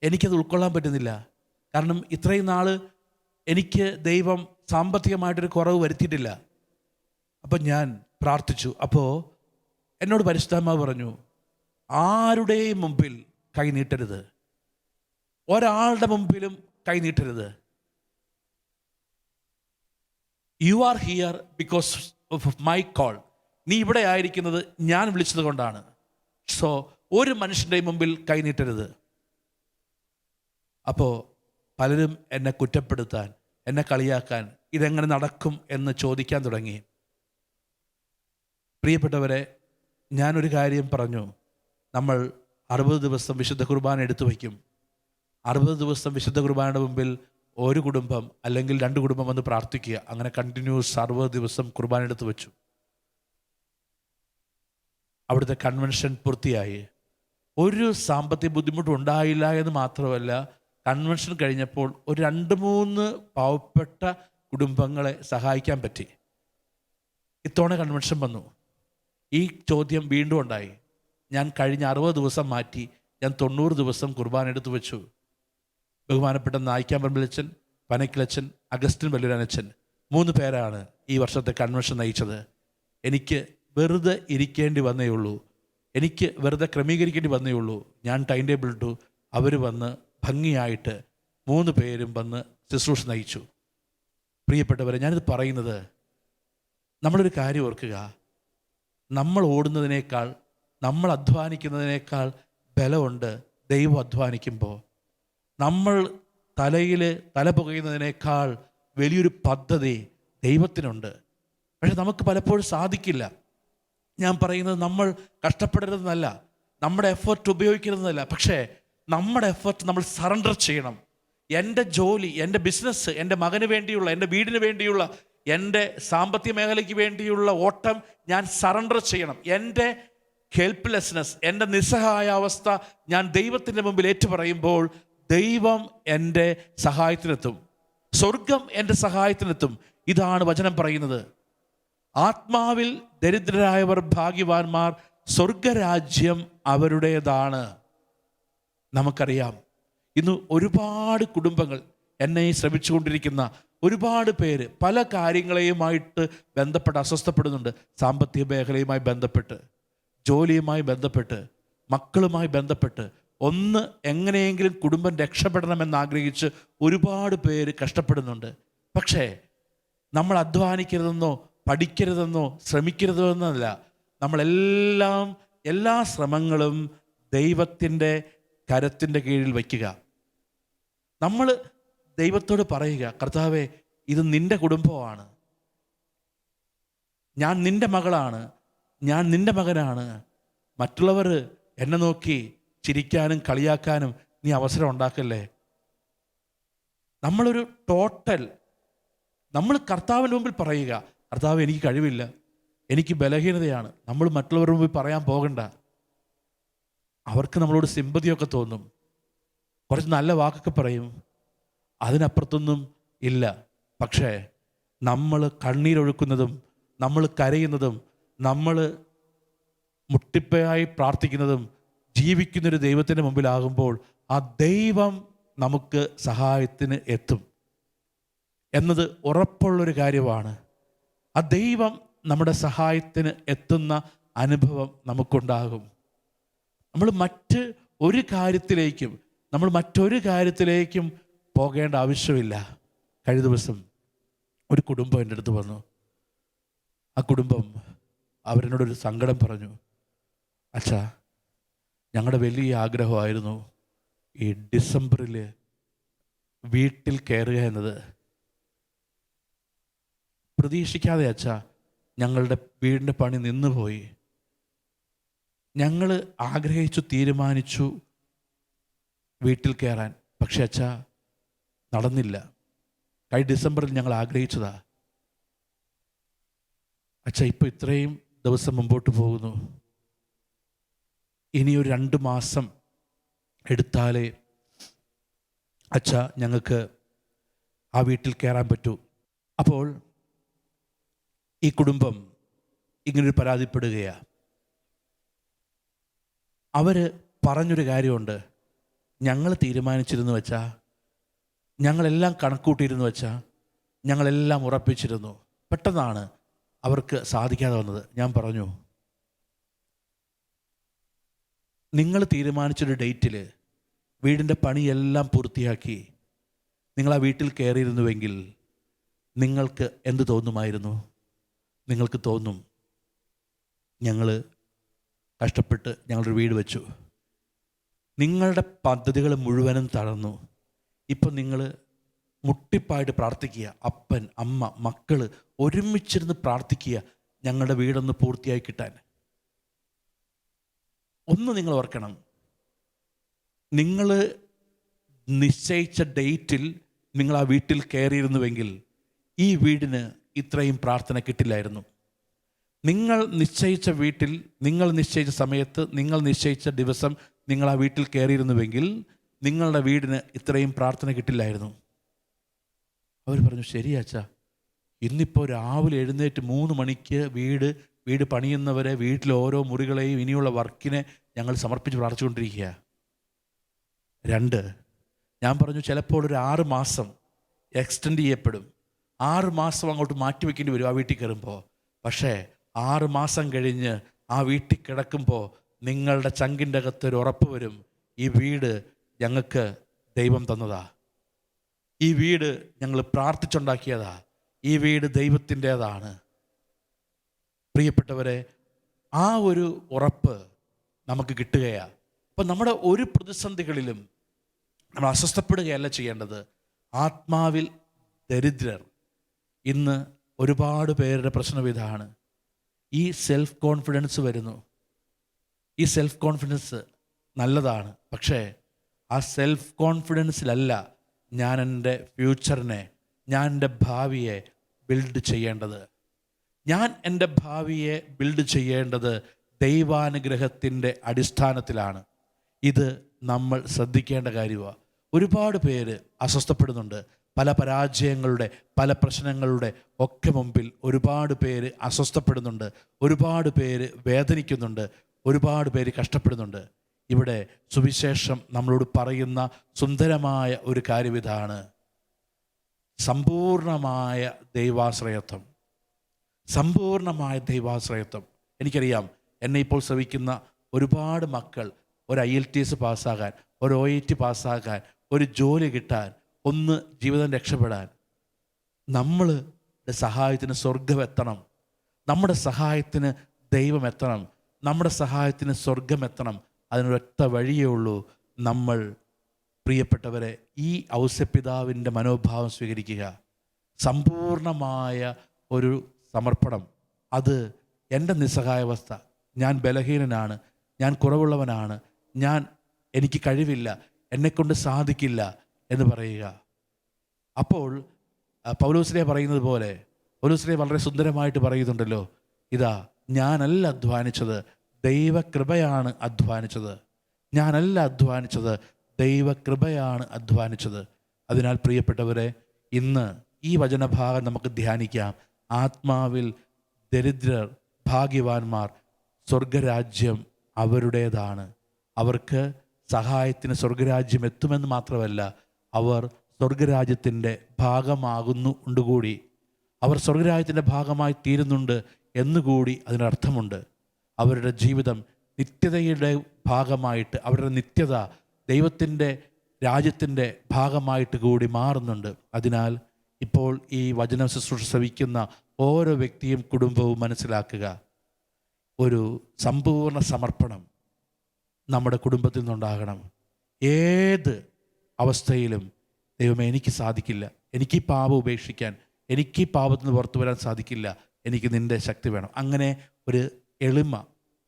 എനിക്കത് ഉൾക്കൊള്ളാൻ പറ്റുന്നില്ല. കാരണം ഇത്രയും നാൾ എനിക്ക് ദൈവം സാമ്പത്തികമായിട്ടൊരു കുറവ് വരുത്തിയിട്ടില്ല. അപ്പം ഞാൻ പ്രാർത്ഥിച്ചു. അപ്പോൾ എന്നോട് പരിശുദ്ധാത്മാവ് പറഞ്ഞു, ആരുടെയും മുമ്പിൽ കൈ നീട്ടരുത്, ഒരാളുടെ മുമ്പിലും കൈ നീട്ടരുത്. You are here because of my call. നീ ഇവിടെ ആയിരിക്കുന്നത് ഞാൻ വിളിച്ചത് കൊണ്ടാണ്. സോ ഒരു മനുഷ്യൻ്റെ മുമ്പിൽ കൈ നീട്ടരുത്. അപ്പോൾ പലരും എന്നെ കുറ്റപ്പെടുത്താൻ, എന്നെ കളിയാക്കാൻ, ഇതെങ്ങനെ നടക്കും എന്ന് ചോദിക്കാൻ തുടങ്ങി. പ്രിയപ്പെട്ടവരെ, ഞാനൊരു കാര്യം പറഞ്ഞു, നമ്മൾ 60 ദിവസം വിശുദ്ധ കുർബാന എടുത്തു വയ്ക്കും. 60 ദിവസം വിശുദ്ധ കുർബാനയുടെ മുമ്പിൽ ഒരു കുടുംബം അല്ലെങ്കിൽ 2 കുടുംബം വന്ന് പ്രാർത്ഥിക്കുക. അങ്ങനെ കണ്ടിന്യൂസ് 60 ദിവസം കുർബാന എടുത്തു വെച്ചു. അവിടുത്തെ കൺവെൻഷൻ പൂർത്തിയായി. ഒരു സാമ്പത്തിക ബുദ്ധിമുട്ടും ഉണ്ടായില്ല എന്ന് മാത്രമല്ല, കൺവെൻഷൻ കഴിഞ്ഞപ്പോൾ ഒരു 2-3 പാവപ്പെട്ട കുടുംബങ്ങളെ സഹായിക്കാൻ പറ്റി. ഇത്തവണ കൺവെൻഷൻ വന്നു, ഈ ചോദ്യം വീണ്ടും ഉണ്ടായി. ഞാൻ കഴിഞ്ഞ 60 ദിവസം മാറ്റി, ഞാൻ 90 ദിവസം കുർബാന എടുത്തു വെച്ചു. ബഹുമാനപ്പെട്ട നായിക്കാമ്പറമ്പിലച്ചൻ, പനക്കിലച്ചൻ, അഗസ്റ്റിൻ വല്ലുരാനച്ചൻ 3 പേരാണ് ഈ വർഷത്തെ കൺവെൻഷൻ നയിച്ചത്. എനിക്ക് വെറുതെ ഇരിക്കേണ്ടി വന്നേ ഉള്ളൂ, എനിക്ക് വെറുതെ ക്രമീകരിക്കേണ്ടി വന്നേ ഉള്ളൂ. ഞാൻ ടൈം ടേബിൾ ഇട്ടു, അവർ വന്ന് ഭംഗിയായിട്ട് 3 പേരും വന്ന് ശുശ്രൂഷ നയിച്ചു. പ്രിയപ്പെട്ടവരെ, ഞാനിത് പറയുന്നത്, നമ്മളൊരു കാര്യം ഓർക്കുക, നമ്മൾ ഓടുന്നതിനേക്കാൾ, നമ്മൾ അധ്വാനിക്കുന്നതിനേക്കാൾ ബലമുണ്ട് ദൈവം അധ്വാനിക്കുമ്പോൾ. നമ്മൾ തലയിൽ തല പുകയുന്നതിനേക്കാൾ വലിയൊരു പദ്ധതി ദൈവത്തിനുണ്ട്. പക്ഷെ നമുക്ക് പലപ്പോഴും സാധിക്കില്ല. ഞാൻ പറയുന്നത് നമ്മൾ കഷ്ടപ്പെടരുതെന്നല്ല, നമ്മുടെ എഫേർട്ട് ഉപയോഗിക്കരുതെന്നല്ല, പക്ഷേ നമ്മുടെ എഫേർട്ട് നമ്മൾ സറണ്ടർ ചെയ്യണം. എൻ്റെ ജോലി, എൻ്റെ ബിസിനസ്, എൻ്റെ മകന് വേണ്ടിയുള്ള, എൻ്റെ വീടിന് വേണ്ടിയുള്ള, എൻ്റെ സാമ്പത്തിക മേഖലയ്ക്ക് വേണ്ടിയുള്ള ഓട്ടം ഞാൻ സറണ്ടർ ചെയ്യണം. എൻ്റെ ഹെൽപ്ലെസ്നെസ്, എൻ്റെ നിസ്സഹായാവസ്ഥ ഞാൻ ദൈവത്തിൻ്റെ മുമ്പിൽ ഏറ്റുപറയുമ്പോൾ ദൈവം എൻ്റെ സഹായത്തിനെത്തും, സ്വർഗം എൻ്റെ സഹായത്തിനെത്തും. ഇതാണ് വചനം പറയുന്നത്. ആത്മാവിൽ ദരിദ്രരായവർ ഭാഗ്യവാന്മാർ, സ്വർഗരാജ്യം അവരുടേതാണ്. നമുക്കറിയാം, ഇന്ന് ഒരുപാട് കുടുംബങ്ങൾ, എന്നെ ശ്രമിച്ചുകൊണ്ടിരിക്കുന്ന ഒരുപാട് പേര് പല കാര്യങ്ങളെയുമായിട്ട് ബന്ധപ്പെട്ട് അസ്വസ്ഥപ്പെടുന്നുണ്ട്. സാമ്പത്തിക മേഖലയുമായി ബന്ധപ്പെട്ട്, ജോലിയുമായി ബന്ധപ്പെട്ട്, മക്കളുമായി ബന്ധപ്പെട്ട്, ഒന്ന് എങ്ങനെയെങ്കിലും കുടുംബം രക്ഷപ്പെടണമെന്ന് ആഗ്രഹിച്ച് ഒരുപാട് പേര് കഷ്ടപ്പെടുന്നുണ്ട്. പക്ഷേ നമ്മൾ അധ്വാനിക്കരുതെന്നോ പഠിക്കരുതെന്നോ ശ്രമിക്കരുതെന്നല്ല, നമ്മളെല്ലാം എല്ലാ ശ്രമങ്ങളും ദൈവത്തിൻ്റെ കരത്തിൻ്റെ കീഴിൽ വയ്ക്കുക. നമ്മൾ ദൈവത്തോട് പറയുക, കർത്താവേ, ഇത് നിൻ്റെ കുടുംബമാണ്, ഞാൻ നിൻ്റെ മകളാണ്, ഞാൻ നിൻ്റെ മകനാണ്. മറ്റുള്ളവർ എന്നെ നോക്കി ചിരിക്കാനും കളിയാക്കാനും നീ അവസരം ഉണ്ടാക്കല്ലേ. നമ്മളൊരു നമ്മൾ കർത്താവിൻ്റെ മുമ്പിൽ പറയുക, കർത്താവ്, എനിക്ക് കഴിവില്ല, എനിക്ക് ബലഹീനതയാണ്. നമ്മൾ മറ്റുള്ളവരുടെ മുമ്പിൽ പറയാൻ പോകണ്ട. അവർക്ക് നമ്മളോട് സിമ്പതിയൊക്കെ തോന്നും, കുറച്ച് നല്ല വാക്കൊക്കെ പറയും, അതിനപ്പുറത്തൊന്നും ഇല്ല. പക്ഷേ നമ്മൾ കണ്ണീരൊഴുക്കുന്നതും, നമ്മൾ കരയുന്നതും, നമ്മൾ മുട്ടിപ്പയായി പ്രാർത്ഥിക്കുന്നതും ജീവിക്കുന്നൊരു ദൈവത്തിൻ്റെ മുമ്പിലാകുമ്പോൾ ആ ദൈവം നമുക്ക് സഹായത്തിന് എത്തും എന്നത് ഉറപ്പുള്ളൊരു കാര്യമാണ്. ആ ദൈവം നമ്മുടെ സഹായത്തിന് എത്തുന്ന അനുഭവം നമുക്കുണ്ടാകും. നമ്മൾ മറ്റൊരു കാര്യത്തിലേക്കും പോകേണ്ട ആവശ്യമില്ല. കഴിഞ്ഞ ദിവസം ഒരു കുടുംബം എൻ്റെ അടുത്ത് വന്നു. ആ കുടുംബം അവരെന്നോടൊരു സങ്കടം പറഞ്ഞു. അച്ഛാ, ഞങ്ങളുടെ വലിയ ആഗ്രഹമായിരുന്നു ഈ ഡിസംബറിൽ വീട്ടിൽ കയറുക എന്നത്. പ്രതീക്ഷിക്കാതെ അച്ഛാ ഞങ്ങളുടെ വീടിൻ്റെ പണി നിന്നുപോയി. ഞങ്ങൾ ആഗ്രഹിച്ചു, തീരുമാനിച്ചു വീട്ടിൽ കയറാൻ, പക്ഷെ അച്ഛാ നടന്നില്ല. കഴിഞ്ഞ ഡിസംബറിൽ ഞങ്ങൾ ആഗ്രഹിച്ചതാ അച്ഛാ, ഇപ്പോൾ ഇത്രയും ദിവസം മുമ്പോട്ട് പോകുന്നു. ഇനിയൊരു 2 മാസം എടുത്താലേ അച്ഛാ ഞങ്ങൾക്ക് ആ വീട്ടിൽ കയറാൻ പറ്റൂ. അപ്പോൾ ഈ കുടുംബം ഇങ്ങനൊരു പരാതിപ്പെടുകയാണ്. അവർ പറഞ്ഞൊരു കാര്യമുണ്ട്, ഞങ്ങൾ തീരുമാനിച്ചിരുന്നു വെച്ചാ, ഞങ്ങളെല്ലാം കണക്കൂട്ടിയിരുന്നു വെച്ചാ, ഞങ്ങളെല്ലാം ഉറപ്പിച്ചിരുന്നു. പെട്ടെന്നാണ് അവർക്ക് സാധിക്കാതെ വന്നത്. ഞാൻ പറഞ്ഞു, നിങ്ങൾ തീരുമാനിച്ചൊരു ഡേറ്റിൽ വീടിൻ്റെ പണിയെല്ലാം പൂർത്തിയാക്കി നിങ്ങൾ ആ വീട്ടിൽ കയറിയിരുന്നുവെങ്കിൽ നിങ്ങൾക്ക് എന്ത് തോന്നുമായിരുന്നു? നിങ്ങൾക്ക് തോന്നും, ഞങ്ങൾ കഷ്ടപ്പെട്ട് ഞങ്ങളൊരു വീട് വെച്ചു, നിങ്ങളുടെ പദ്ധതികൾ മുഴുവനും തളർന്നു. ഇപ്പം നിങ്ങൾ മുട്ടിപ്പായിട്ട് പ്രാർത്ഥിക്കുക, അപ്പൻ അമ്മ മക്കൾ ഒരുമിച്ചിരുന്ന് പ്രാർത്ഥിക്കുക, ഞങ്ങളുടെ വീടൊന്ന് പൂർത്തിയായി കിട്ടാൻ. ഒന്ന് നിങ്ങൾ ഓർക്കണം, നിങ്ങൾ നിശ്ചയിച്ച ഡേറ്റിൽ നിങ്ങൾ ആ വീട്ടിൽ കയറിയിരുന്നുവെങ്കിൽ ഈ വീടിന് ഇത്രയും പ്രാർത്ഥന കിട്ടില്ലായിരുന്നു. നിങ്ങൾ നിശ്ചയിച്ച വീട്ടിൽ, നിങ്ങൾ നിശ്ചയിച്ച സമയത്ത്, നിങ്ങൾ നിശ്ചയിച്ച ദിവസം നിങ്ങൾ ആ വീട്ടിൽ കയറിയിരുന്നുവെങ്കിൽ നിങ്ങളുടെ വീടിന് ഇത്രയും പ്രാർത്ഥന കിട്ടില്ലായിരുന്നു. അവർ പറഞ്ഞു, ശരിയാച്ചാ, ഇന്നിപ്പോൾ രാവിലെ എഴുന്നേറ്റ് 3 മണിക്ക് വീട് പണിയുന്നവരെ, വീട്ടിലെ ഓരോ മുറികളെയും ഇനിയുള്ള വർക്കിനെ ഞങ്ങൾ സമർപ്പിച്ച് പ്രാർത്ഥിച്ചുകൊണ്ടിരിക്കുക. 2, ഞാൻ പറഞ്ഞു, ചിലപ്പോൾ ഒരു 6 മാസം എക്സ്റ്റെൻഡ് ചെയ്യപ്പെടും. 6 മാസം അങ്ങോട്ട് മാറ്റിവെക്കേണ്ടി വരും ആ വീട്ടിൽ കയറുമ്പോൾ. പക്ഷേ 6 മാസം കഴിഞ്ഞ് ആ വീട്ടിൽ കിടക്കുമ്പോൾ നിങ്ങളുടെ ചങ്കിൻ്റെ അകത്ത് ഒരു ഉറപ്പ് വരും, ഈ വീട് ഞങ്ങൾക്ക് ദൈവം തന്നതാ, ഈ വീട് ഞങ്ങൾ പ്രാർത്ഥിച്ചുണ്ടാക്കിയതാ, ഈ വീട് ദൈവത്തിൻ്റേതാണ്. പ്രിയപ്പെട്ടവരെ, ആ ഒരു ഉറപ്പ് നമുക്ക് കിട്ടുകയാണ്. അപ്പം നമ്മുടെ ഒരു പ്രതിസന്ധികളിലും നമ്മൾ അസ്വസ്ഥപ്പെടുകയല്ല ചെയ്യേണ്ടത്. ആത്മാവിൽ ദരിദ്രർ, ഇന്ന് ഒരുപാട് പേരുടെ പ്രശ്നം ഇതാണ്. ഈ സെൽഫ് കോൺഫിഡൻസ് വരുന്നു. ഈ സെൽഫ് കോൺഫിഡൻസ് നല്ലതാണ്, പക്ഷേ ആ സെൽഫ് കോൺഫിഡൻസിലല്ല ഞാൻ എൻ്റെ ഫ്യൂച്ചറിനെ, ഞാൻ എൻ്റെ ഭാവിയെ ബിൽഡ് ചെയ്യേണ്ടത്. ഞാൻ എൻ്റെ ഭാവിയെ ബിൽഡ് ചെയ്യേണ്ടത് ദൈവാനുഗ്രഹത്തിൻ്റെ അടിസ്ഥാനത്തിലാണ്. ഇത് നമ്മൾ ശ്രദ്ധിക്കേണ്ട കാര്യമാണ്. ഒരുപാട് പേര് അസ്വസ്ഥപ്പെടുന്നുണ്ട്. പല പരാജയങ്ങളുടെ, പല പ്രശ്നങ്ങളുടെ ഒക്കെ മുമ്പിൽ ഒരുപാട് പേര് അസ്വസ്ഥപ്പെടുന്നുണ്ട്, ഒരുപാട് പേര് വേദനിക്കുന്നുണ്ട്, ഒരുപാട് പേര് കഷ്ടപ്പെടുന്നുണ്ട്. ഇവിടെ സുവിശേഷം നമ്മളോട് പറയുന്ന സുന്ദരമായ ഒരു കാര്യം ഇതാണ്: സമ്പൂർണമായ ദൈവാശ്രയത്വം. സമ്പൂർണമായ ദൈവാശ്രയത്വം. എനിക്കറിയാം, എന്നെ ഇപ്പോൾ ശ്രവിക്കുന്ന ഒരുപാട് മക്കൾ ഒരു IELTS പാസ്സാകാൻ, ഒരു OET പാസ്സാകാൻ, ഒരു ജോലി കിട്ടാൻ, ഒന്ന് ജീവിതം രക്ഷപ്പെടാൻ നമ്മളുടെ സഹായത്തിന് സ്വർഗം എത്തണം, നമ്മുടെ സഹായത്തിന് ദൈവം എത്തണം, നമ്മുടെ സഹായത്തിന് സ്വർഗം എത്തണം. അതിനൊരൊറ്റ വഴിയേ ഉള്ളൂ. നമ്മൾ, പ്രിയപ്പെട്ടവരെ, ഈ ഔസേപ്പിതാവിൻ്റെ മനോഭാവം സ്വീകരിക്കുക. സമ്പൂർണമായ ഒരു സമർപ്പണം. അത് എൻ്റെ നിസ്സഹായാവസ്ഥ, ഞാൻ ബലഹീനനാണ്, ഞാൻ കുറവുള്ളവനാണ്, എനിക്ക് കഴിവില്ല, എന്നെക്കൊണ്ട് സാധിക്കില്ല എന്ന് പറയുക. അപ്പോൾ പൗലോസ്ലീഹ പറയുന്നത് പോലെ, പൗലോസ്ലീഹ വളരെ സുന്ദരമായിട്ട് പറയുന്നുണ്ടല്ലോ, ഇതാ ഞാനല്ല അധ്വാനിച്ചത്, ദൈവകൃപയാണ് അധ്വാനിച്ചത്. ഞാനല്ല അധ്വാനിച്ചത്, ദൈവകൃപയാണ് അധ്വാനിച്ചത്. അതിനാൽ പ്രിയപ്പെട്ടവരെ, ഇന്ന് ഈ വചനഭാഗം നമുക്ക് ധ്യാനിക്കാം. ആത്മാവിൽ ദരിദ്രർ ഭാഗ്യവാന്മാർ, സ്വർഗരാജ്യം അവരുടേതാണ്. അവർക്ക് സഹായത്തിന് സ്വർഗരാജ്യം എത്തുമെന്ന് മാത്രമല്ല, അവർ സ്വർഗരാജ്യത്തിൻ്റെ ഭാഗമാകുന്നു ഉണ്ടുകൂടി. അവർ സ്വർഗരാജ്യത്തിൻ്റെ ഭാഗമായി തീരുന്നുണ്ട് എന്നുകൂടി അതിനർത്ഥമുണ്ട്. അവരുടെ ജീവിതം നിത്യതയുടെ ഭാഗമായിട്ട്, അവരുടെ നിത്യത ദൈവത്തിൻ്റെ രാജ്യത്തിൻ്റെ ഭാഗമായിട്ട് കൂടി മാറുന്നുണ്ട്. അതിനാൽ ഇപ്പോൾ ഈ വചനം ശുശ്രൂഷ ശ്രവിക്കുന്ന ഓരോ വ്യക്തിയും കുടുംബവും മനസ്സിലാക്കുക, ഒരു സമ്പൂർണ്ണ സമർപ്പണം നമ്മുടെ കുടുംബത്തിൽ നിന്നുണ്ടാകണം. ഏത് അവസ്ഥയിലും ദൈവമേ എനിക്ക് സാധിക്കില്ല, എനിക്ക് ഈ പാപം ഉപേക്ഷിക്കാൻ, എനിക്ക് ഈ പാപത്തിൽ നിന്ന് പുറത്തു വരാൻ സാധിക്കില്ല, എനിക്ക് നിൻ്റെ ശക്തി വേണം. അങ്ങനെ ഒരു എളിമ,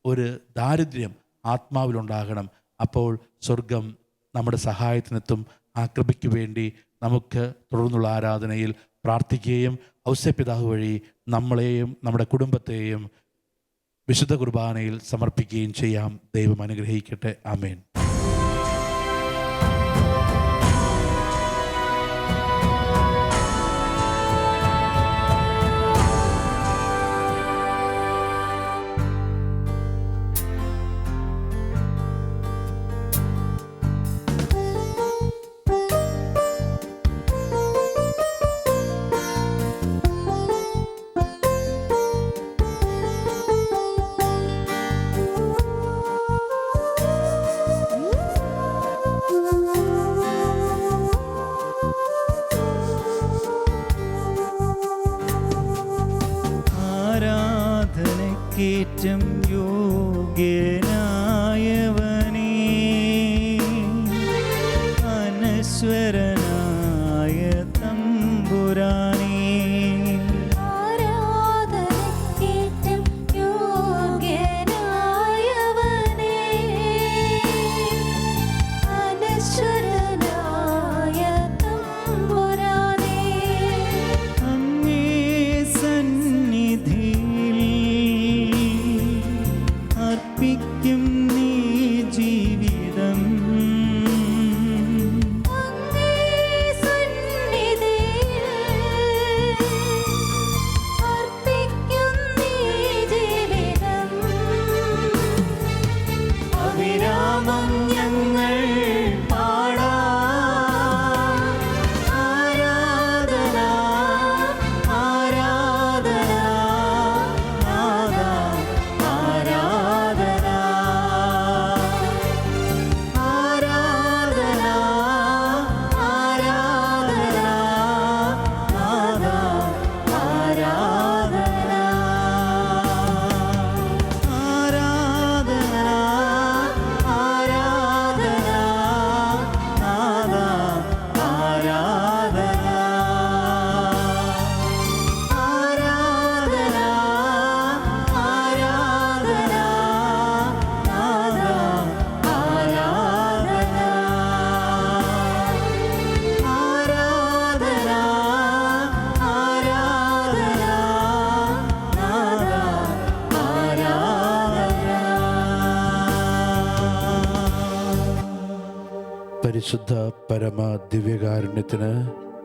ഒരു ദാരിദ്ര്യം ആത്മാവിലുണ്ടാകണം. അപ്പോൾ സ്വർഗം നമ്മുടെ സഹായത്തിനെത്തും. ആ കൃപയ്ക്ക് വേണ്ടി നമുക്ക് തുടർന്നുള്ള ആരാധനയിൽ പ്രാർത്ഥിക്കുകയും ഔസേപ്പിതാവ് വഴി നമ്മളെയും നമ്മുടെ കുടുംബത്തെയും വിശുദ്ധ കുർബാനയിൽ സമർപ്പിക്കുകയും ചെയ്യാം. ദൈവം അനുഗ്രഹിക്കട്ടെ. ആമേൻ. ഏറ്റം യോഗ്യനായവനേ, അനശ്വരനായ തമ്പുരാനേ, ആരാധനയ്ക്കേറ്റം യോഗ്യനായവനേ, അനശ്വരനായ തമ്പുരാനേ, അങ്ങേ സന്നിധിയിൽ അർപ്പിക്കും നീ ജീവിതം. അങ്ങേ സന്നിധിയിൽ അർപ്പിക്കും നീ ജീവിതം. അവിരാമം ഞങ്ങൾ പാടാം ആരാധന, ആരാധന, നാദാ ആരാധന, ആരാധന, ആരാധന, നാദാ ആരാധന, ആരാധന, ആരാധന, നാദാ ആരാധന, ആരാധന, ആരാധന, നാദാ ആരാധന, ആരാധന, ആരാധന, നാദാ ആരാധന. പരിശുദ്ധ പരമ ദിവ്യകാരുണ്യത്തിന്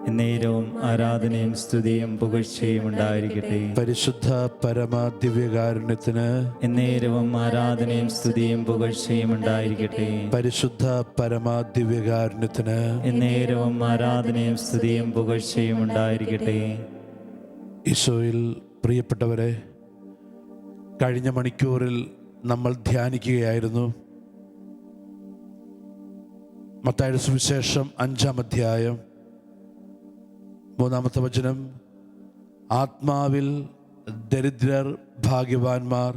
എന്നേരവും ആരാധനയും സ്തുതിയും പുകഴ്ചയും ഉണ്ടായിരിക്കട്ടെ. പരിശുദ്ധ പരമ ദിവ്യകാരുണ്യത്തിന് എന്നേരവും ആരാധനയും സ്തുതിയും പുകഴ്ചയും ഉണ്ടായിരിക്കട്ടെ. പരിശുദ്ധ പരമ ദിവ്യകാരുണ്യത്തിന് എന്നേരവും ആരാധനയും സ്തുതിയും പുകഴ്ചയും ഉണ്ടായിരിക്കട്ടെ. ഈശോയിൽ പ്രിയപ്പെട്ടവരെ, കഴിഞ്ഞ മണിക്കൂറിൽ നമ്മൾ ധ്യാനിക്കുകയായിരുന്നു മത്തായിയുടെ സുവിശേഷം 5-ാം അധ്യായം 3-ാമത്തെ വചനം. ആത്മാവിൽ ദരിദ്രർ ഭാഗ്യവാന്മാർ,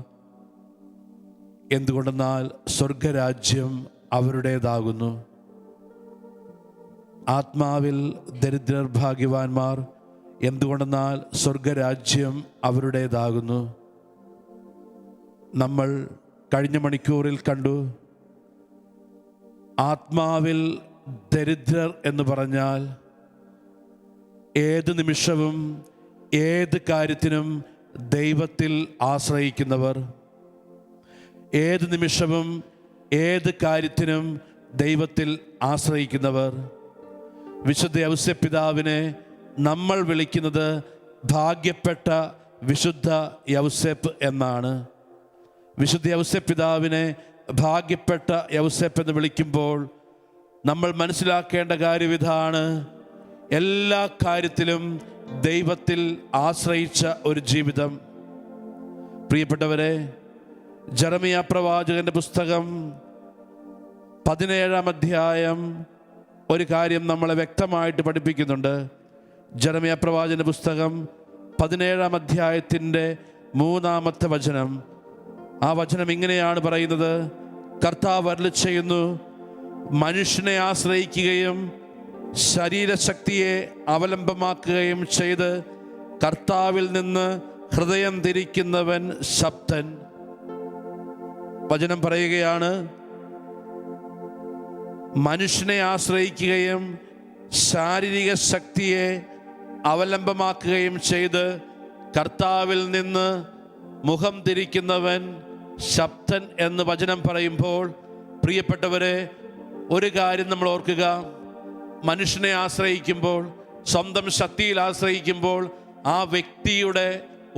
എന്തുകൊണ്ടെന്നാൽ സ്വർഗരാജ്യം അവരുടേതാകുന്നു. ആത്മാവിൽ ദരിദ്രർ ഭാഗ്യവാന്മാർ, എന്തുകൊണ്ടെന്നാൽ സ്വർഗരാജ്യം അവരുടേതാകുന്നു. നമ്മൾ കഴിഞ്ഞ മണിക്കൂറിൽ കണ്ടു, ആത്മാവിൽ ദരിദ്രർ എന്ന് പറഞ്ഞാൽ ഏത് നിമിഷവും ഏത് കാര്യത്തിനും ദൈവത്തിൽ ആശ്രയിക്കുന്നവർ, ഏത് നിമിഷവും ഏത് കാര്യത്തിനും ദൈവത്തിൽ ആശ്രയിക്കുന്നവർ. വിശുദ്ധ യൗസേപ്പിതാവിനെ നമ്മൾ വിളിക്കുന്നത് ഭാഗ്യപ്പെട്ട വിശുദ്ധ യൗസേപ്പ് എന്നാണ്. വിശുദ്ധ യൗസേപ്പിതാവിനെ ഭാഗ്യപ്പെട്ട യൗസേപ്പ് എന്ന് വിളിക്കുമ്പോൾ നമ്മൾ മനസ്സിലാക്കേണ്ട കാര്യം ഇതാണ്: എല്ലാ കാര്യത്തിലും ദൈവത്തിൽ ആശ്രയിച്ച ഒരു ജീവിതം. പ്രിയപ്പെട്ടവരെ, ജെറമിയ പ്രവാചകന്റെ പുസ്തകം 17-ാം അധ്യായം ഒരു കാര്യം നമ്മളെ വ്യക്തമായിട്ട് പഠിപ്പിക്കുന്നുണ്ട്. ജെറമിയ പ്രവാചകന്റെ പുസ്തകം 17-ാം അധ്യായത്തിൻ്റെ 3-ാമത്തെ വചനം. ആ വചനം ഇങ്ങനെയാണ് പറയുന്നത്: കർത്താവ് അരുളി ചെയ്യുന്നു, മനുഷ്യനെ ആശ്രയിക്കുകയും ശരീരശക്തിയെ അവലംബമാക്കുകയും ചെയ്ത് കർത്താവിൽ നിന്ന് ഹൃദയം തിരിക്കുന്നവൻ ശബ്ദൻ. വചനം പറയുകയാണ്, മനുഷ്യനെ ആശ്രയിക്കുകയും ശാരീരിക ശക്തിയെ അവലംബമാക്കുകയും ചെയ്ത് കർത്താവിൽ നിന്ന് മുഖം തിരിക്കുന്നവൻ ശബ്ദൻ എന്ന് വചനം പറയുമ്പോൾ, പ്രിയപ്പെട്ടവരെ, ഒരു കാര്യം നമ്മൾ ഓർക്കുക. മനുഷ്യനെ ആശ്രയിക്കുമ്പോൾ, സ്വന്തം ശക്തിയിൽ ആശ്രയിക്കുമ്പോൾ ആ വ്യക്തിയുടെ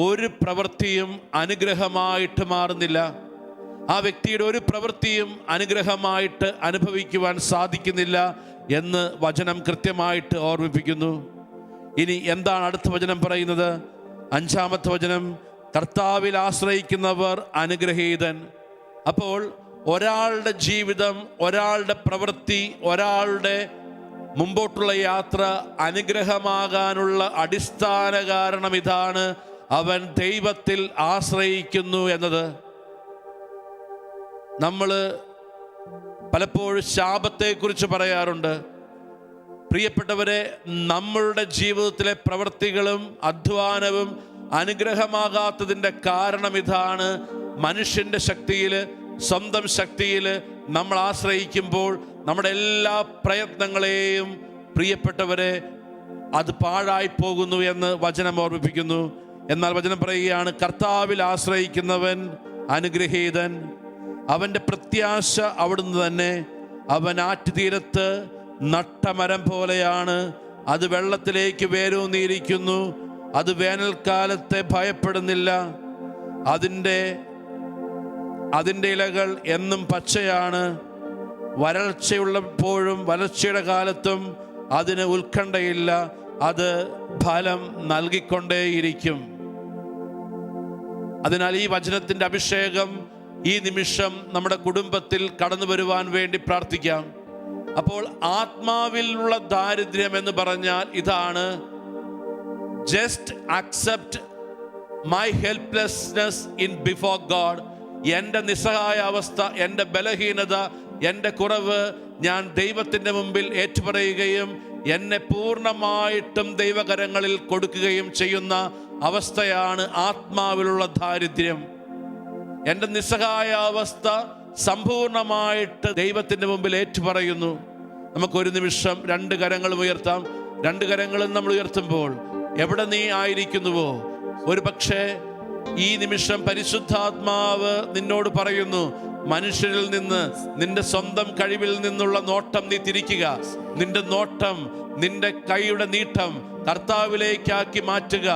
ഒരു പ്രവൃത്തിയും അനുഗ്രഹമായിട്ട് മാറുന്നില്ല. ആ വ്യക്തിയുടെ ഒരു പ്രവൃത്തിയും അനുഗ്രഹമായിട്ട് അനുഭവിക്കുവാൻ സാധിക്കുന്നില്ല എന്ന് വചനം കൃത്യമായിട്ട് ഓർമ്മിപ്പിക്കുന്നു. ഇനി എന്താണ് അടുത്ത വചനം പറയുന്നത്? 5-ാമത്തെ വചനം, കർത്താവിൽ ആശ്രയിക്കുന്നവർ അനുഗ്രഹീതൻ. അപ്പോൾ ഒരാളുടെ ജീവിതം, ഒരാളുടെ പ്രവൃത്തി, ഒരാളുടെ മുമ്പോട്ടുള്ള യാത്ര അനുഗ്രഹമാകാനുള്ള അടിസ്ഥാന കാരണം ഇതാണ്: അവൻ ദൈവത്തിൽ ആശ്രയിക്കുന്നു എന്നത്. നമ്മൾ പലപ്പോഴും ശാപത്തെക്കുറിച്ച് പറയാറുണ്ട്. പ്രിയപ്പെട്ടവരെ, നമ്മളുടെ ജീവിതത്തിലെ പ്രവൃത്തികളും അധ്വാനവും അനുഗ്രഹമാകാത്തതിൻ്റെ കാരണം ഇതാണ്: മനുഷ്യൻ്റെ ശക്തിയിൽ, സ്വന്തം ശക്തിയിൽ നമ്മൾ ആശ്രയിക്കുമ്പോൾ നമ്മുടെ എല്ലാ പ്രയത്നങ്ങളെയും, പ്രിയപ്പെട്ടവരെ, അത് പാഴായി പോകുന്നു എന്ന് വചനം ഓർമ്മിപ്പിക്കുന്നു. എന്നാൽ വചനം പറയുകയാണ്, കർത്താവിൽ ആശ്രയിക്കുന്നവൻ അനുഗ്രഹീതൻ. അവൻ്റെ പ്രത്യാശ അവിടുന്ന് തന്നെ. അവൻ ആറ്റുതീരത്ത് നട്ട മരം പോലെയാണ്. അത് വെള്ളത്തിലേക്ക് വേരൂന്നിയിരിക്കുന്നു. അത് വേനൽക്കാലത്തെ ഭയപ്പെടുന്നില്ല. അതിൻ്റെ ഇലകൾ എന്നും പച്ചയാണ്. വരൾച്ചയുള്ളപ്പോഴും വരൾച്ചയുടെ കാലത്തും അതിന് ഉത്കണ്ഠയില്ല. അത് ഫലം നൽകിക്കൊണ്ടേയിരിക്കും. അതിനാൽ ഈ വചനത്തിൻ്റെ അഭിഷേകം ഈ നിമിഷം നമ്മുടെ കുടുംബത്തിൽ കടന്നു വരുവാൻ വേണ്ടി പ്രാർത്ഥിക്കാം. അപ്പോൾ ആത്മാവിലുള്ള ദാരിദ്ര്യം എന്ന് പറഞ്ഞാൽ ഇതാണ്: just accept my helplessness in before God. എൻ്റെ നിസ്സഹായ അവസ്ഥ, എൻ്റെ ബലഹീനത, എൻ്റെ കുറവ് ഞാൻ ദൈവത്തിൻ്റെ മുമ്പിൽ ഏറ്റുപറയുകയും എന്നെ പൂർണ്ണമായിട്ടും ദൈവകരങ്ങളിൽ കൊടുക്കുകയും ചെയ്യുന്ന അവസ്ഥയാണ് ആത്മാവിലുള്ള ദാരിദ്ര്യം. എൻ്റെ നിസ്സഹായ അവസ്ഥ സമ്പൂർണമായിട്ട് ദൈവത്തിൻ്റെ മുമ്പിൽ ഏറ്റുപറയുന്നു. നമുക്കൊരു നിമിഷം 2 കരങ്ങളും ഉയർത്താം. 2 കരങ്ങളും നമ്മൾ ഉയർത്തുമ്പോൾ, എവിടെ നീ ആയിരിക്കുന്നുവോ, ഒരു പക്ഷേ ഈ നിമിഷം പരിശുദ്ധാത്മാവ് നിന്നോട് പറയുന്നു: മനുഷ്യരിൽ നിന്ന്, നിന്റെ സ്വന്തം കഴിവിൽ നിന്നുള്ള നോട്ടം നീ തിരിക്കുക. നിന്റെ നോട്ടം, നിന്റെ കൈയുടെ നീട്ടം കർത്താവിലേക്കാക്കി മാറ്റുക.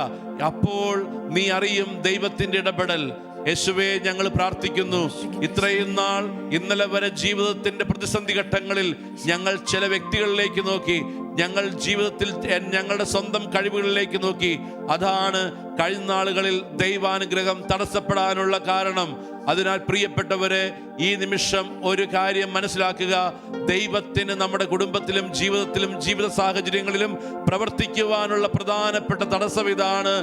അപ്പോൾ നീ അറിയും ദൈവത്തിൻ്റെ ഇടപെടൽ. യേശുവേ, ഞങ്ങൾ പ്രാർത്ഥിക്കുന്നു. ഇത്രയും നാൾ, ഇന്നലെ വരെ ജീവിതത്തിൻ്റെ പ്രതിസന്ധി ഘട്ടങ്ങളിൽ ഞങ്ങൾ ചില വ്യക്തികളിലേക്ക് നോക്കി, ഞങ്ങൾ ജീവിതത്തിൽ ഞങ്ങളുടെ സ്വന്തം കഴിവുകളിലേക്ക് നോക്കി. അതാണ് കഴിഞ്ഞ നാളുകളിൽ ദൈവാനുഗ്രഹം തടസ്സപ്പെടാനുള്ള കാരണം. അതിനാൽ പ്രിയപ്പെട്ടവരെ, ഈ നിമിഷം ഒരു കാര്യം മനസ്സിലാക്കുക: ദൈവത്തിന് നമ്മുടെ കുടുംബത്തിലും ജീവിതത്തിലും ജീവിത സാഹചര്യങ്ങളിലും പ്രവർത്തിക്കുവാനുള്ള പ്രധാനപ്പെട്ട തടസ്സം ഇതാണ്: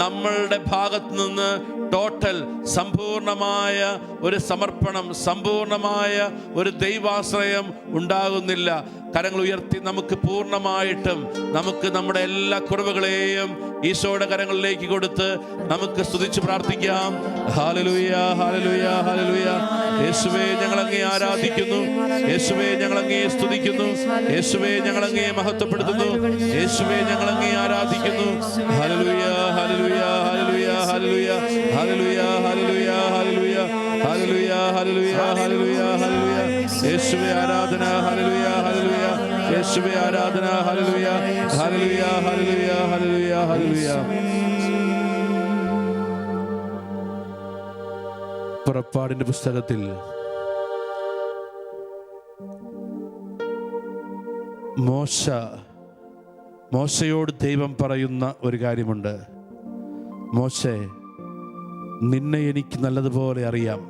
നമ്മളുടെ ഭാഗത്ത് നിന്ന് ടോട്ടൽ, സമ്പൂർണമായ ഒരു സമർപ്പണം, സമ്പൂർണമായ ഒരു ദൈവാശ്രയം ഉണ്ടാകുന്നില്ല. കരങ്ങൾ ഉയർത്തി നമുക്ക് പൂർണ്ണമായിട്ടും നമുക്ക് നമ്മുടെ എല്ലാ കുറവുകളെയും ഈശോയുടെ കരങ്ങളിലേക്ക് കൊടുത്ത് നമുക്ക് സ്തുതിച്ച് പ്രാർത്ഥിക്കാം. ഹല്ലേലൂയ, ഹല്ലേലൂയ, ഹല്ലേലൂയ. യേശുവേ, ഞങ്ങൾ അങ്ങേ ആരാധിക്കുന്നു. യേശുവേ, ഞങ്ങൾ അങ്ങേ സ്തുതിക്കുന്നു. യേശുവേ, ഞങ്ങൾ അങ്ങേ മഹത്വപ്പെടുത്തുന്നു. യേശുവേ, ഞങ്ങൾ അങ്ങേ ആരാധിക്കുന്നു. ഹല്ലേലൂയ, ഹല്ലേലൂയ, ഹല്ലേലൂയ, ഹല്ലേലൂയ, ഹല്ലേലൂയ, ഹല്ലേലൂയ, ഹല്ലേലൂയ, ഹല്ലേലൂയ, ഹല്ലേലൂയ, ഹല്ലേലൂയ, ഹല്ലേലൂയ. യേശുവേ ആരാധന. ഹല്ലേലൂയ, ഹല്ലേലൂയ. യേശുവേ ആരാധന. ഹല്ലേലൂയ, ഹല്ലേലൂയ, ഹല്ലേലൂയ, ഹല്ലേലൂയ, ഹല്ലേലൂയ. പുറപ്പാടിന്റെ പുസ്തകത്തിൽ മോശയോട് ദൈവം പറയുന്ന ഒരു കാര്യമുണ്ട്: മോശേ, നിന്നെ എനിക്ക് നല്ലതുപോലെ അറിയാം.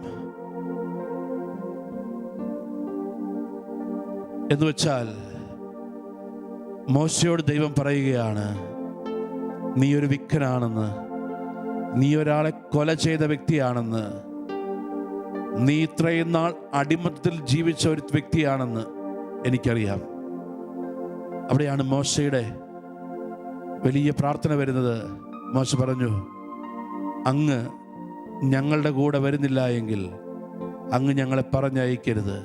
എന്ന് വെച്ചാൽ മോശയോട് ദൈവം പറയുകയാണ്: നീ ഒരു വിക്കനാണെന്ന്, നീ ഒരാളെ കൊല ചെയ്ത വ്യക്തിയാണെന്ന്, നീ ഇത്രയും നാൾ അടിമത്തത്തിൽ ജീവിച്ച ഒരു വ്യക്തിയാണെന്ന് എനിക്കറിയാം. അവിടെയാണ് മോശയുടെ വലിയ പ്രാർത്ഥന വരുന്നത്: മോശ പറഞ്ഞു, അങ്ങ് ഞങ്ങളുടെ കൂടെ വരുന്നില്ല എങ്കിൽ അങ്ങ് ഞങ്ങളെ പറഞ്ഞയക്കരുത്.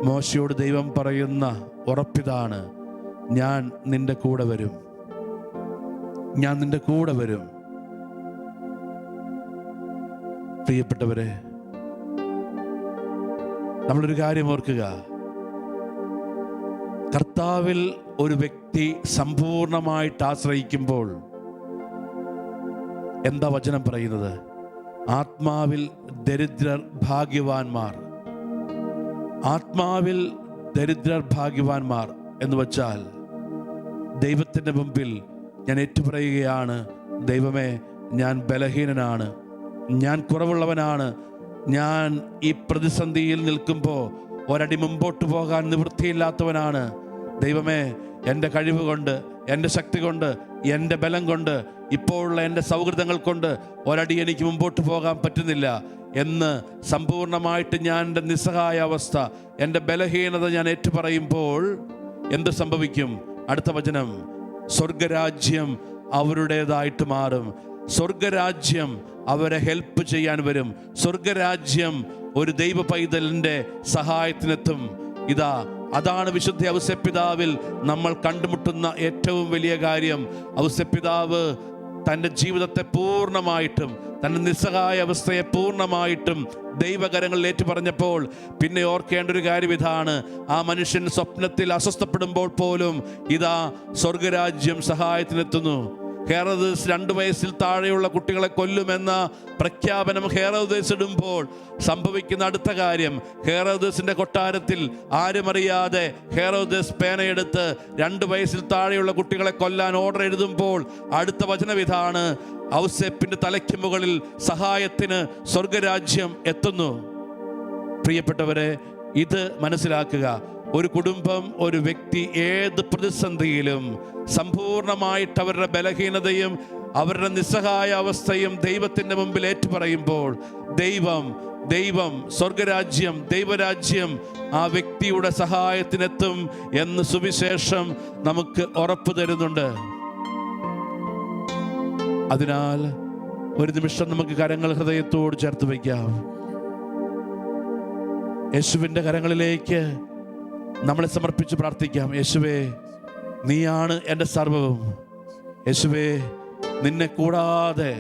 മോശയോട് ദൈവം പറയുന്ന ഉറപ്പിതാണ്, ഞാൻ നിന്റെ കൂടെ വരും, ഞാൻ നിന്റെ കൂടെ വരും. പ്രിയപ്പെട്ടവരെ, നമ്മളൊരു കാര്യം ഓർക്കുക, കർത്താവിൽ ഒരു വ്യക്തി സമ്പൂർണമായിട്ട് ആശ്രയിക്കുമ്പോൾ എന്താ വചനം പറയുന്നത്? ആത്മാവിൽ ദരിദ്രർ ഭാഗ്യവാന്മാർ. ആത്മാവിൽ ദരിദ്രർ ഭാഗ്യവാന്മാർ എന്ന് വച്ചാൽ, ദൈവത്തിൻ്റെ മുമ്പിൽ ഞാൻ ഏറ്റുപറയുകയാണ്, ദൈവമേ, ഞാൻ ബലഹീനനാണ്, ഞാൻ കുറവുള്ളവനാണ്, ഞാൻ ഈ പ്രതിസന്ധിയിൽ നിൽക്കുമ്പോൾ ഒരടി മുമ്പോട്ട് പോകാൻ നിവൃത്തിയില്ലാത്തവനാണ്. ദൈവമേ, എൻ്റെ കഴിവ് കൊണ്ട്, എൻ്റെ ശക്തി കൊണ്ട്, എൻ്റെ ബലം കൊണ്ട്, ഇപ്പോഴുള്ള എൻ്റെ സൗഹൃദങ്ങൾ കൊണ്ട് ഒരടി എനിക്ക് മുമ്പോട്ട് പോകാൻ പറ്റുന്നില്ല എന്ന് സമ്പൂർണ്ണമായിട്ട് ഞാൻ എൻ്റെ നിസ്സഹായ അവസ്ഥ, എൻ്റെ ബലഹീനത ഞാൻ ഏറ്റുപറയുമ്പോൾ എന്ത് സംഭവിക്കും? അടുത്ത വചനം, സ്വർഗരാജ്യം അവരുടേതായിട്ട് മാറും. സ്വർഗരാജ്യം അവരെ ഹെൽപ്പ് ചെയ്യാൻ വരും. സ്വർഗരാജ്യം ഒരു ദൈവ പൈതലിൻ്റെ സഹായത്തിനെത്തും. ഇതാ, അതാണ് വിശുദ്ധ ഔസേപ്പിതാവിൽ നമ്മൾ കണ്ടുമുട്ടുന്ന ഏറ്റവും വലിയ കാര്യം. ഔസേപ്പിതാവ് തൻ്റെ ജീവിതത്തെ പൂർണ്ണമായിട്ടും, തൻ്റെ നിസ്സഹായ അവസ്ഥയെ പൂർണ്ണമായിട്ടും ദൈവകരങ്ങളിൽ ഏറ്റുപറഞ്ഞപ്പോൾ പിന്നെ ഓർക്കേണ്ട ഒരു കാര്യം ഇതാണ്, ആ മനുഷ്യൻ സ്വപ്നത്തിൽ അസ്വസ്ഥപ്പെടുമ്പോൾ പോലും ഇതാ സ്വർഗരാജ്യം സഹായത്തിനെത്തുന്നു. ഹെറോദസ് 2 വയസ്സിൽ താഴെയുള്ള കുട്ടികളെ കൊല്ലുമെന്ന പ്രഖ്യാപനം ഹെറോദസ് ഇടുമ്പോൾ സംഭവിക്കുന്ന അടുത്ത കാര്യം, ഹെറോദസിന്റെ കൊട്ടാരത്തിൽ ആരും അറിയാതെ ഹെറോദസ് പേനയെടുത്ത് 2 വയസ്സിൽ താഴെയുള്ള കുട്ടികളെ കൊല്ലാൻ ഓർഡർ എഴുതുമ്പോൾ അടുത്ത വചനം ഇതാണ്, ഔസേപ്പിന്റെ തലയ്ക്ക് മുകളിൽ സഹായത്തിന് സ്വർഗരാജ്യം എത്തുന്നു. പ്രിയപ്പെട്ടവരെ, ഇത് മനസ്സിലാക്കുക. ഒരു കുടുംബം, ഒരു വ്യക്തി ഏത് പ്രതിസന്ധിയിലും സമ്പൂർണമായിട്ട് അവരുടെ ബലഹീനതയും അവരുടെ നിസ്സഹായ അവസ്ഥയും ദൈവത്തിൻ്റെ മുമ്പിൽ ഏറ്റുപറയുമ്പോൾ ദൈവം സ്വർഗരാജ്യം, ദൈവരാജ്യം ആ വ്യക്തിയുടെ സഹായത്തിനെത്തും എന്ന് സുവിശേഷം നമുക്ക് ഉറപ്പ് തരുന്നുണ്ട്. അതിനാൽ ഒരു നിമിഷം നമുക്ക് കരങ്ങൾ ഹൃദയത്തോട് ചേർത്ത് വയ്ക്കാം. യേശുവിൻ്റെ കരങ്ങളിലേക്ക് നമ്മളെ സമർപ്പിച്ച് പ്രാർത്ഥിക്കാം. യേശുവേ, നീയാണ് എൻ്റെ സർവ്വവും. യേശുവേ, നിന്നെ കൂടാതെ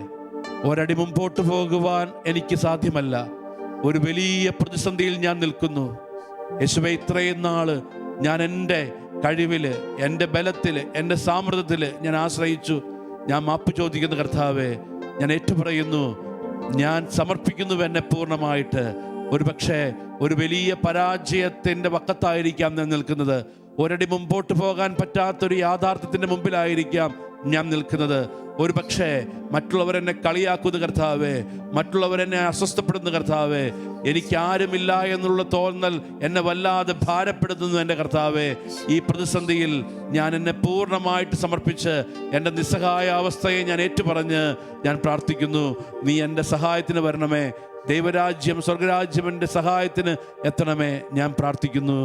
ഒരടി മുമ്പോട്ട് പോകുവാൻ എനിക്ക് സാധ്യമല്ല. ഒരു വലിയ പ്രതിസന്ധിയിൽ ഞാൻ നിൽക്കുന്നു. യേശുവേ, ഇത്രയും നാള് ഞാൻ എൻ്റെ കഴിവിൽ, എൻ്റെ ബലത്തിൽ, എൻ്റെ സാമർത്ഥ്യത്തിൽ ഞാൻ ആശ്രയിച്ചു. ഞാൻ മാപ്പ് ചോദിക്കുന്ന കർത്താവേ, ഞാൻ ഏറ്റുപറയുന്നു, ഞാൻ സമർപ്പിക്കുന്നു എന്നെ പൂർണ്ണമായിട്ട്. ഒരു പക്ഷേ ഒരു വലിയ പരാജയത്തിൻ്റെ വക്കത്തായിരിക്കാം ഞാൻ നിൽക്കുന്നത്. ഒരടി മുമ്പോട്ട് പോകാൻ പറ്റാത്തൊരു യാഥാർത്ഥ്യത്തിൻ്റെ മുമ്പിലായിരിക്കാം ഞാൻ നിൽക്കുന്നത്. ഒരു പക്ഷേ മറ്റുള്ളവരെന്നെ കളിയാക്കുന്ന കർത്താവേ, മറ്റുള്ളവരെന്നെ അസ്വസ്ഥപ്പെടുന്ന കർത്താവേ, എനിക്കാരുമില്ല എന്നുള്ള തോന്നൽ എന്നെ വല്ലാതെ ഭാരപ്പെടുത്തുന്നു എൻ്റെ കർത്താവേ. ഈ പ്രതിസന്ധിയിൽ ഞാൻ എന്നെ പൂർണ്ണമായിട്ട് സമർപ്പിച്ച് എൻ്റെ നിസ്സഹായ അവസ്ഥയെ ഞാൻ ഏറ്റുപറഞ്ഞ് ഞാൻ പ്രാർത്ഥിക്കുന്നു. നീ എൻ്റെ സഹായത്തിന് വരണമേ. ദൈവരാജ്യം, സ്വർഗരാജ്യം എൻ്റെ സഹായത്തിന് എത്തണമേ. ഞാൻ പ്രാർത്ഥിക്കുന്നു.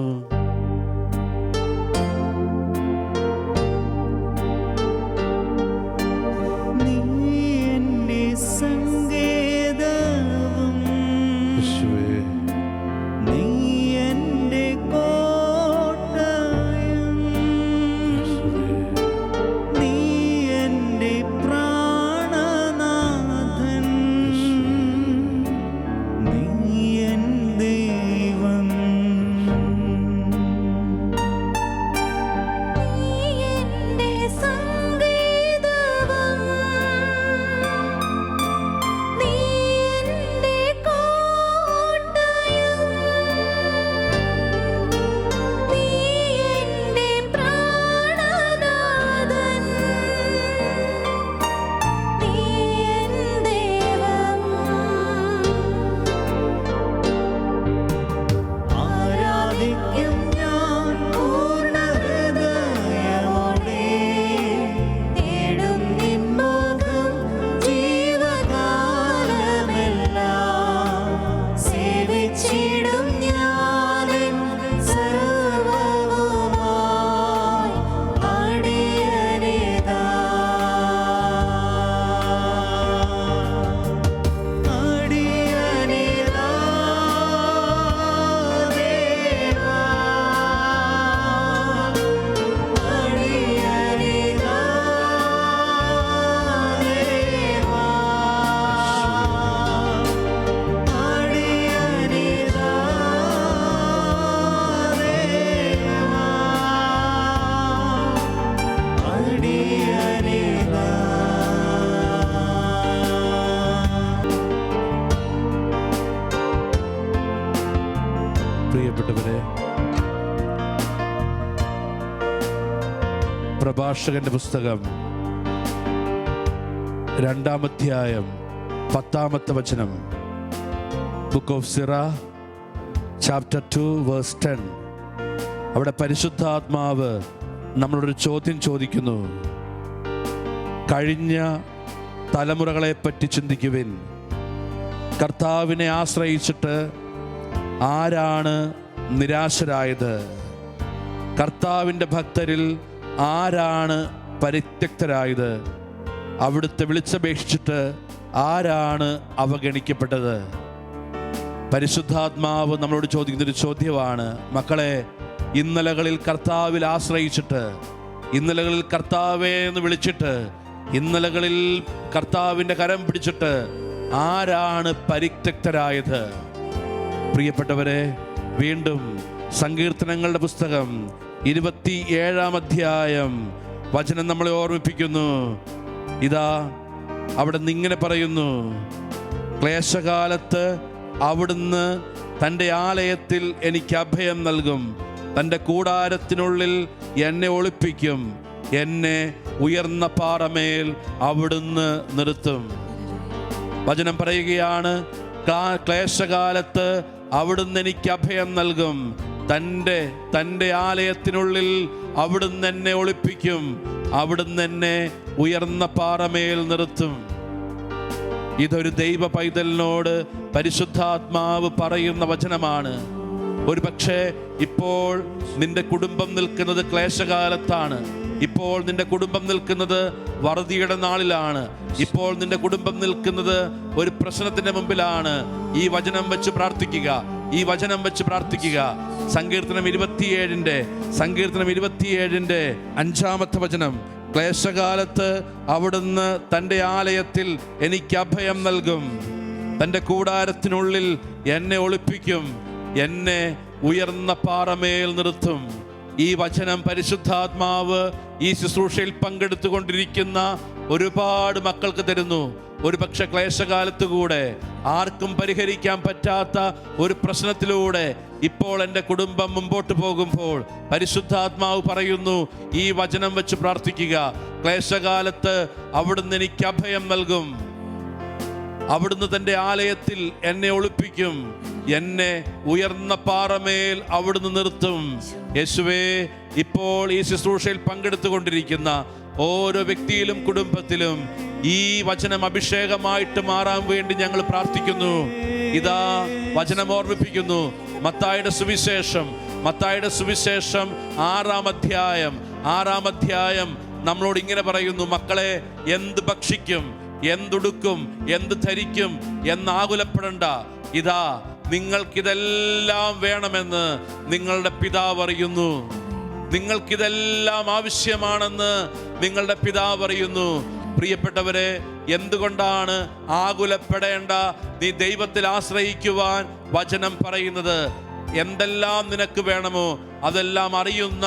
പ്രിയപ്പെട്ടവരെ, പ്രഭാഷകന്റെ പുസ്തകം 2-ാം അധ്യായം 10-ാമത്തെ വചനം, ബുക്ക് ഓഫ് സിറ ചാപ്റ്റർ 2 വേഴ്സ് 10. അവിടെ പരിശുദ്ധാത്മാവ് നമ്മളോടൊരു ചോദ്യം ചോദിക്കുന്നു. കഴിഞ്ഞ തലമുറകളെ പറ്റി ചിന്തിക്കുവിൻ. കർത്താവിനെ ആശ്രയിച്ചിട്ട് ആരാണ് നിരാശരായത്? കർത്താവിൻ്റെ ഭക്തരിൽ ആരാണ് പരിത്യക്തരായത്? അവിടുത്തെ വിളിച്ചപേക്ഷിച്ചിട്ട് ആരാണ് അവഗണിക്കപ്പെട്ടത്? പരിശുദ്ധാത്മാവ് നമ്മളോട് ചോദിക്കുന്നൊരു ചോദ്യമാണ്. മക്കളെ, ഇന്നലകളിൽ കർത്താവിൽ ആശ്രയിച്ചിട്ട്, ഇന്നലകളിൽ കർത്താവേ എന്ന് വിളിച്ചിട്ട്, ഇന്നലകളിൽ കർത്താവിൻ്റെ കരം പിടിച്ചിട്ട് ആരാണ് പരിത്യക്തരായത്? പ്രിയപ്പെട്ടവരെ, വീണ്ടും സങ്കീർത്തനങ്ങളുടെ പുസ്തകം 27-ാം അധ്യായം വചനം നമ്മളെ ഓർമ്മിപ്പിക്കുന്നു. ഇതാ അവിടെ നിന്ന് ഇങ്ങനെ പറയുന്നു: ക്ലേശകാലത്ത് അവിടുന്ന് തൻ്റെ ആലയത്തിൽ എനിക്ക് അഭയം നൽകും, തൻ്റെ കൂടാരത്തിനുള്ളിൽ എന്നെ ഒളിപ്പിക്കും, എന്നെ ഉയർന്ന പാറമേൽ അവിടുന്ന് നിർത്തും. വചനം പറയുകയാണ്, ക്ലേശകാലത്ത് അവിടുന്ന് എനിക്ക് അഭയം നൽകും, തൻ്റെ ആലയത്തിനുള്ളിൽ അവിടുന്ന് എന്നെ ഒളിപ്പിക്കും, അവിടുന്ന് എന്നെ ഉയർന്ന പാറമേൽ നിർത്തും. ഇതൊരു ദൈവ പൈതലിനോട് പരിശുദ്ധാത്മാവ് പറയുന്ന വചനമാണ്. ഒരു പക്ഷേ ഇപ്പോൾ നിന്റെ കുടുംബം നിൽക്കുന്നത് ക്ലേശകാലത്താണ്. ഇപ്പോൾ നിന്റെ കുടുംബം നിൽക്കുന്നത് വറുതിയുടെ നാളിലാണ്. ഇപ്പോൾ നിന്റെ കുടുംബം നിൽക്കുന്നത് ഒരു പ്രശ്നത്തിന്റെ മുമ്പിലാണ്. ഈ വചനം വെച്ച് പ്രാർത്ഥിക്കുക, ഈ വചനം വെച്ച് പ്രാർത്ഥിക്കുക. സങ്കീർത്തനം 27-ന്റെ 5-ാമത്തെ വചനം, ക്ലേശകാലത്ത് അവിടുന്ന് തൻ്റെ ആലയത്തിൽ എനിക്ക് അഭയം നൽകും, തൻ്റെ കൂടാരത്തിനുള്ളിൽ എന്നെ ഒളിപ്പിക്കും, എന്നെ ഉയർന്ന പാറമേൽ നിർത്തും. ഈ വചനം പരിശുദ്ധാത്മാവ് ഈ ശുശ്രൂഷയിൽ പങ്കെടുത്തുകൊണ്ടിരിക്കുന്ന ഒരുപാട് മക്കൾക്ക് തരുന്നു. ഒരു പക്ഷെ ക്ലേശകാലത്ത് കൂടെ ആർക്കും പരിഹരിക്കാൻ പറ്റാത്ത ഒരു പ്രശ്നത്തിലൂടെ ഇപ്പോൾ എൻ്റെ കുടുംബം മുമ്പോട്ട് പോകുമ്പോൾ പരിശുദ്ധാത്മാവ് പറയുന്നു, ഈ വചനം വെച്ച് പ്രാർത്ഥിക്കുക. ക്ലേശകാലത്ത് അവിടുന്ന് എനിക്ക് അഭയം നൽകും, അവിടുന്ന് തൻ്റെ ആലയത്തിൽ എന്നെ ഒളിപ്പിക്കും, എന്നെ ഉയർന്ന പാറമേൽ അവിടുന്ന് നിർത്തും. യേശുവേ, ഇപ്പോൾ ഈ ശുശ്രൂഷയിൽ പങ്കെടുത്തുകൊണ്ടിരിക്കുന്ന ഓരോ വ്യക്തിയിലും കുടുംബത്തിലും ഈ വചനം അഭിഷേകമായിട്ട് മാറാൻ വേണ്ടി ഞങ്ങൾ പ്രാർത്ഥിക്കുന്നു. ഇതാ വചനം ഓർമ്മിപ്പിക്കുന്നു. മത്തായിയുടെ സുവിശേഷം 6-ാം അധ്യായം നമ്മളോട് ഇങ്ങനെ പറയുന്നു: മക്കളെ, എന്ത് ഭക്ഷിക്കും, എന്തുടുക്കും, എന്ത് ധരിക്കും എന്നാകുലപ്പെടണ്ട. ഇതാ നിങ്ങൾക്കിതെല്ലാം വേണമെന്ന് നിങ്ങളുടെ പിതാവ് അറിയുന്നു. നിങ്ങൾക്കിതെല്ലാം ആവശ്യമാണെന്ന് നിങ്ങളുടെ പിതാവ് അറിയുന്നു. പ്രിയപ്പെട്ടവരെ, എന്തുകൊണ്ടാണ് ആകുലപ്പെടേണ്ട, നീ ദൈവത്തിൽ ആശ്രയിക്കുവാൻ വചനം പറയുന്നത്? എന്തെല്ലാം നിനക്ക് വേണമോ അതെല്ലാം അറിയുന്ന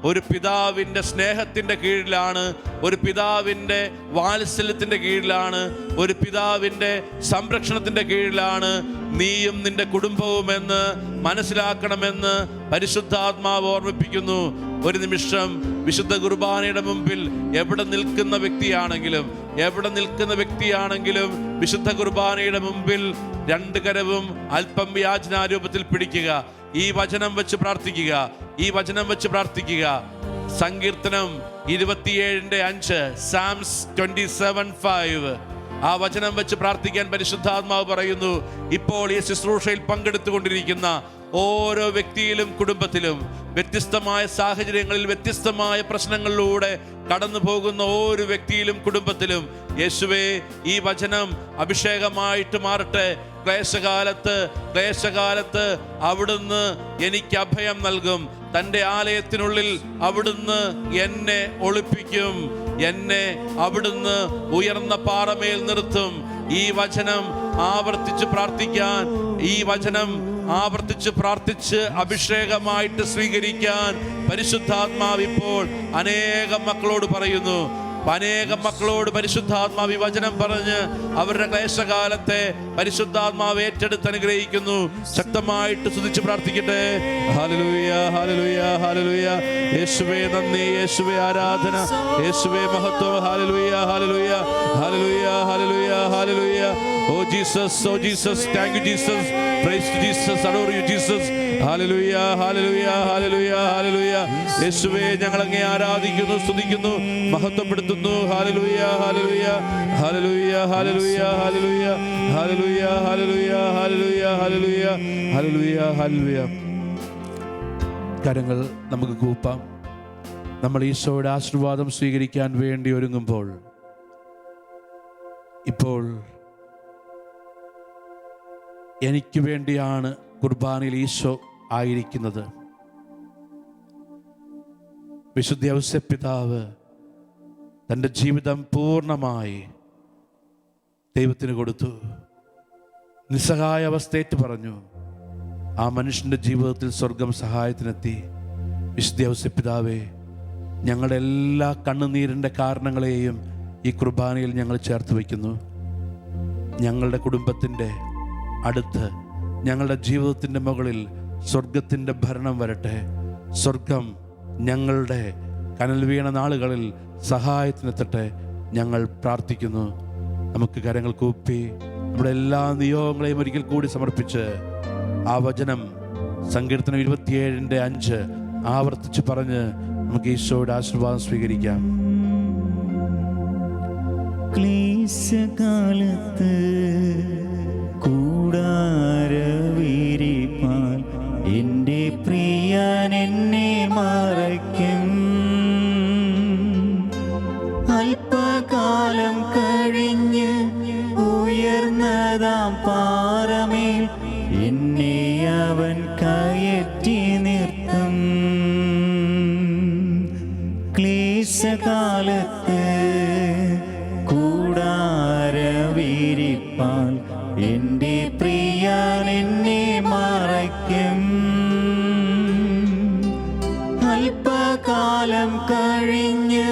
ഒരു പിതാവിൻ്റെ സ്നേഹത്തിൻ്റെ കീഴിലാണ്, ഒരു പിതാവിൻ്റെ വാത്സല്യത്തിൻ്റെ കീഴിലാണ്, ഒരു പിതാവിൻ്റെ സംരക്ഷണത്തിൻ്റെ കീഴിലാണ് നീയും നിന്റെ കുടുംബവുമെന്ന് മനസ്സിലാക്കണമെന്ന് പരിശുദ്ധാത്മാവ് ഓർമ്മിപ്പിക്കുന്നു. ഒരു നിമിഷം വിശുദ്ധ കുർബാനയുടെ മുമ്പിൽ എവിടെ നിൽക്കുന്ന വ്യക്തിയാണെങ്കിലും വിശുദ്ധ കുർബാനയുടെ മുമ്പിൽ 2 കരവും അല്പം യാചനാരൂപത്തിൽ പിടിക്കുക. ഈ വചനം വെച്ച് പ്രാർത്ഥിക്കുക. സങ്കീർത്തനം 27-5, സാംസ് 27:5, ആ വചനം വെച്ച് പ്രാർത്ഥിക്കാൻ പരിശുദ്ധാത്മാവ് പറയുന്നു. ഇപ്പോൾ ഈ ശുശ്രൂഷയിൽ പങ്കെടുത്തുകൊണ്ടിരിക്കുന്ന ഓരോ വ്യക്തിയിലും കുടുംബത്തിലും വ്യത്യസ്തമായ സാഹചര്യങ്ങളിൽ വ്യത്യസ്തമായ പ്രശ്നങ്ങളിലൂടെ കടന്നു പോകുന്ന ഓരോ വ്യക്തിയിലും കുടുംബത്തിലും യേശുവേ, ഈ വചനം അഭിഷേകമായിട്ട് മാറട്ടെ. ക്ലേശകാലത്ത് അവിടുന്ന് എനിക്ക് അഭയം നൽകും, തൻ്റെ ആലയത്തിനുള്ളിൽ അവിടുന്ന് എന്നെ ഒളിപ്പിക്കും, എന്നെ അവിടുന്ന് ഉയർന്ന പാറമേൽ നിർത്തും. ഈ വചനം ആവർത്തിച്ച് പ്രാർത്ഥിക്കാൻ, ഈ വചനം ആവർത്തിച്ച് പ്രാർത്ഥിച്ച് അഭിഷേകമായിട്ട് സ്വീകരിക്കാൻ പരിശുദ്ധാത്മാവ് ഇപ്പോൾ അനേകം മക്കളോട് പറയുന്നു. അനേകം മക്കളോട് പരിശുദ്ധാത്മാവ് വചനം പറഞ്ഞ് അവരുടെ ക്ലേശകാലത്തെ പരിശുദ്ധാത്മാവ് ഏറ്റെടുത്ത് അനുഗ്രഹിക്കുന്നു. ശക്തമായിട്ട് സ്തുതിച്ച് പ്രാർത്ഥിക്കട്ടെ. ഹല്ലേലൂയ, ഹല്ലേലൂയ, ഹല്ലേലൂയ. യേശുവേ നന്ദി, യേശുവേ ആരാധന, യേശുവേ മഹത്വം. ഹല്ലേലൂയ, ഹല്ലേലൂയ, ഹല്ലേലൂയ, ഹല്ലേലൂയ, ഹല്ലേലൂയ. Oh Jesus, oh Jesus, thank you Jesus, praise to Jesus, adore you Jesus. ഹല്ലേലൂയ, ഹല്ലേലൂയ, ഹല്ലേലൂയ, ഹല്ലേലൂയ. യേശുവേ ഞങ്ങൾ അങ്ങേ ആരാധിക്കുന്നു, സ്തുതിക്കുന്നു, മഹത്വപ്പെടുത്തുന്നു. ഹല്ലേലൂയ, ഹല്ലേലൂയ, ഹല്ലേലൂയ, ഹല്ലേലൂയ, ഹല്ലേലൂയ, ഹല്ലേലൂയ, ഹല്ലേലൂയ, ഹല്ലേലൂയ, ഹല്ലേലൂയ, ഹല്ലേലൂയ, ഹല്ലേലൂയ. കരങ്ങൾ നമുക്ക് കൂപ്പാം. നമ്മൾ ഈശോയുടെ ആശീർവാദം സ്വീകരിക്കാൻ വേണ്ടി ഒരുങ്ങുമ്പോൾ ഇപ്പോൾ എനിക്ക് വേണ്ടിയാണ് കുർബാനയിൽ ഈശോ ആയിരിക്കുന്നത്. വിശുദ്ധ ഔസേപ്പിതാവ് തൻ്റെ ജീവിതം പൂർണ്ണമായി ദൈവത്തിന് കൊടുത്തു. നിസ്സഹായ അവസ്ഥയേറ്റ് പറഞ്ഞു. ആ മനുഷ്യൻ്റെ ജീവിതത്തിൽ സ്വർഗം സഹായത്തിനെത്തി. വിശുദ്ധ ഔസേപ്പിതാവേ, ഞങ്ങളുടെ എല്ലാ കണ്ണുനീരിൻ്റെ കാരണങ്ങളെയും ഈ കുർബാനയിൽ ഞങ്ങൾ ചേർത്ത് വയ്ക്കുന്നു. ഞങ്ങളുടെ കുടുംബത്തിൻ്റെ അടുത്ത്, ഞങ്ങളുടെ ജീവിതത്തിൻ്റെ മുകളിൽ സ്വർഗത്തിൻ്റെ ഭരണം വരട്ടെ. സ്വർഗം ഞങ്ങളുടെ കനൽ വീണ നാളുകളിൽ സഹായത്തിനെത്തട്ടെ. ഞങ്ങൾ പ്രാർത്ഥിക്കുന്നു. നമുക്ക് കരങ്ങൾ കൂപ്പി നമ്മുടെ എല്ലാ നിയോഗങ്ങളെയും ഒരിക്കൽ കൂടി സമർപ്പിച്ച് ആ വചനം സങ്കീർത്തനം 27:5 ആവർത്തിച്ച് പറഞ്ഞ് നമുക്ക് ഈശോയുടെ ആശീർവാദം സ്വീകരിക്കാം. ക്ലേശകാലത്ത് കൂടാരവിരിപ്പാൻ എൻ്റെ പ്രിയൻ എന്നെ മറയ്ക്കും. അല്പകാലം കഴിഞ്ഞ് ഉയർന്നതാം പാറമേൽ എന്നെ അവൻ കയറ്റി നിർത്തും. ക്ലേശകാലത്ത് കൂടാരവിരിപ്പാൻ എൻ്റെ പ്രിയൻ എന്നെ മറയ്ക്കും. അല്പകാലം കഴിഞ്ഞ്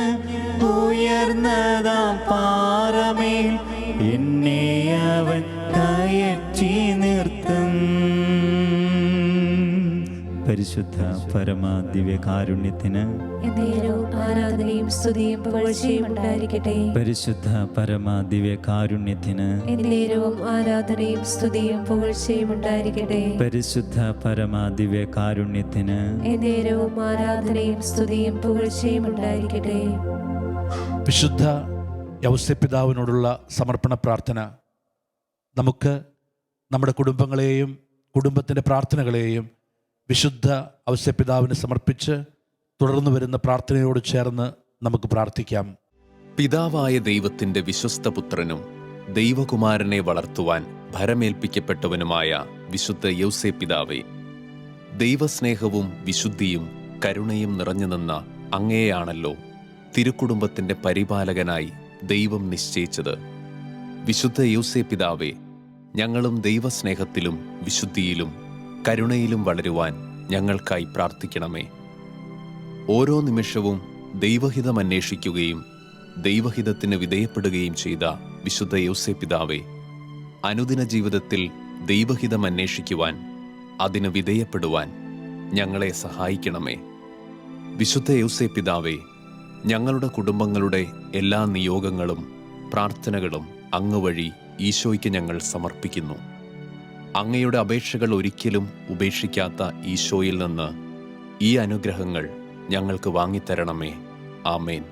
ഉയർന്നതാം പാറമേൽ എന്നെ അവൻ കയറ്റി നിർത്തും. പരിശുദ്ധ പരമാദിവ്യ കാരുണ്യത്തിന് എന്നേരവും ആരാധനയും സ്തുതിയും പുകഴ്ചയും ഉണ്ടായിരിക്കട്ടെ. പരിശുദ്ധ പരമാദിവ്യ കാരുണ്യത്തിന് എന്നേരവും ആരാധനയും സ്തുതിയും പുകഴ്ചയും ഉണ്ടായിരിക്കട്ടെ. പരിശുദ്ധ പരമാദിവ്യ കാരുണ്യത്തിന് എന്നേരവും ആരാധനയും സ്തുതിയും പുകഴ്ചയും ഉണ്ടായിരിക്കട്ടെ. വിശുദ്ധ ഔസേപ്പിതാവിനോടുള്ള സമർപ്പണ പ്രാർത്ഥന നമുക്ക് നമ്മുടെ കുടുംബങ്ങളെയും കുടുംബത്തിൻ്റെ പ്രാർത്ഥനകളെയും വിശുദ്ധ ഔസേപ്പിതാവിന് സമർപ്പിച്ച് തുടർന്ന് വരുന്ന പ്രാർത്ഥനയോട് ചേർന്ന് നമുക്ക് പ്രാർത്ഥിക്കാം. പിതാവായ ദൈവത്തിന്റെ വിശ്വസ്ത പുത്രനും ദൈവകുമാരനെ വളർത്തുവാൻ ഭരമേൽപ്പിക്കപ്പെട്ടവനുമായ വിശുദ്ധ യൗസേപ്പിതാവേ, ദൈവസ്നേഹവും വിശുദ്ധിയും കരുണയും നിറഞ്ഞു നിന്ന അങ്ങയെയാണല്ലോ തിരുക്കുടുംബത്തിന്റെ പരിപാലകനായി ദൈവം നിശ്ചയിച്ചത്. വിശുദ്ധ യൗസേപ്പിതാവേ, ഞങ്ങളും ദൈവസ്നേഹത്തിലും വിശുദ്ധിയിലും കരുണയിലും വളരുവാൻ ഞങ്ങൾക്കായി പ്രാർത്ഥിക്കണമേ. ഓരോ നിമിഷവും ദൈവഹിതം അന്വേഷിക്കുകയും ദൈവഹിതത്തിന് വിധേയപ്പെടുകയും ചെയ്ത വിശുദ്ധ യൗസേപ്പിതാവേ, അനുദിന ജീവിതത്തിൽ ദൈവഹിതം അന്വേഷിക്കുവാൻ, അതിന് വിധേയപ്പെടുവാൻ ഞങ്ങളെ സഹായിക്കണമേ. വിശുദ്ധ യൗസേപ്പിതാവേ, ഞങ്ങളുടെ കുടുംബങ്ങളുടെ എല്ലാ നിയോഗങ്ങളും പ്രാർത്ഥനകളും അങ്ങ് വഴി ഈശോയ്ക്ക് ഞങ്ങൾ സമർപ്പിക്കുന്നു. അങ്ങയുടെ അപേക്ഷകൾ ഒരിക്കലും ഉപേക്ഷിക്കാത്ത ഈശോയിൽ നിന്ന് ഈ അനുഗ്രഹങ്ങൾ ഞങ്ങൾക്ക് വാങ്ങിത്തരണമേ. ആമേൻ.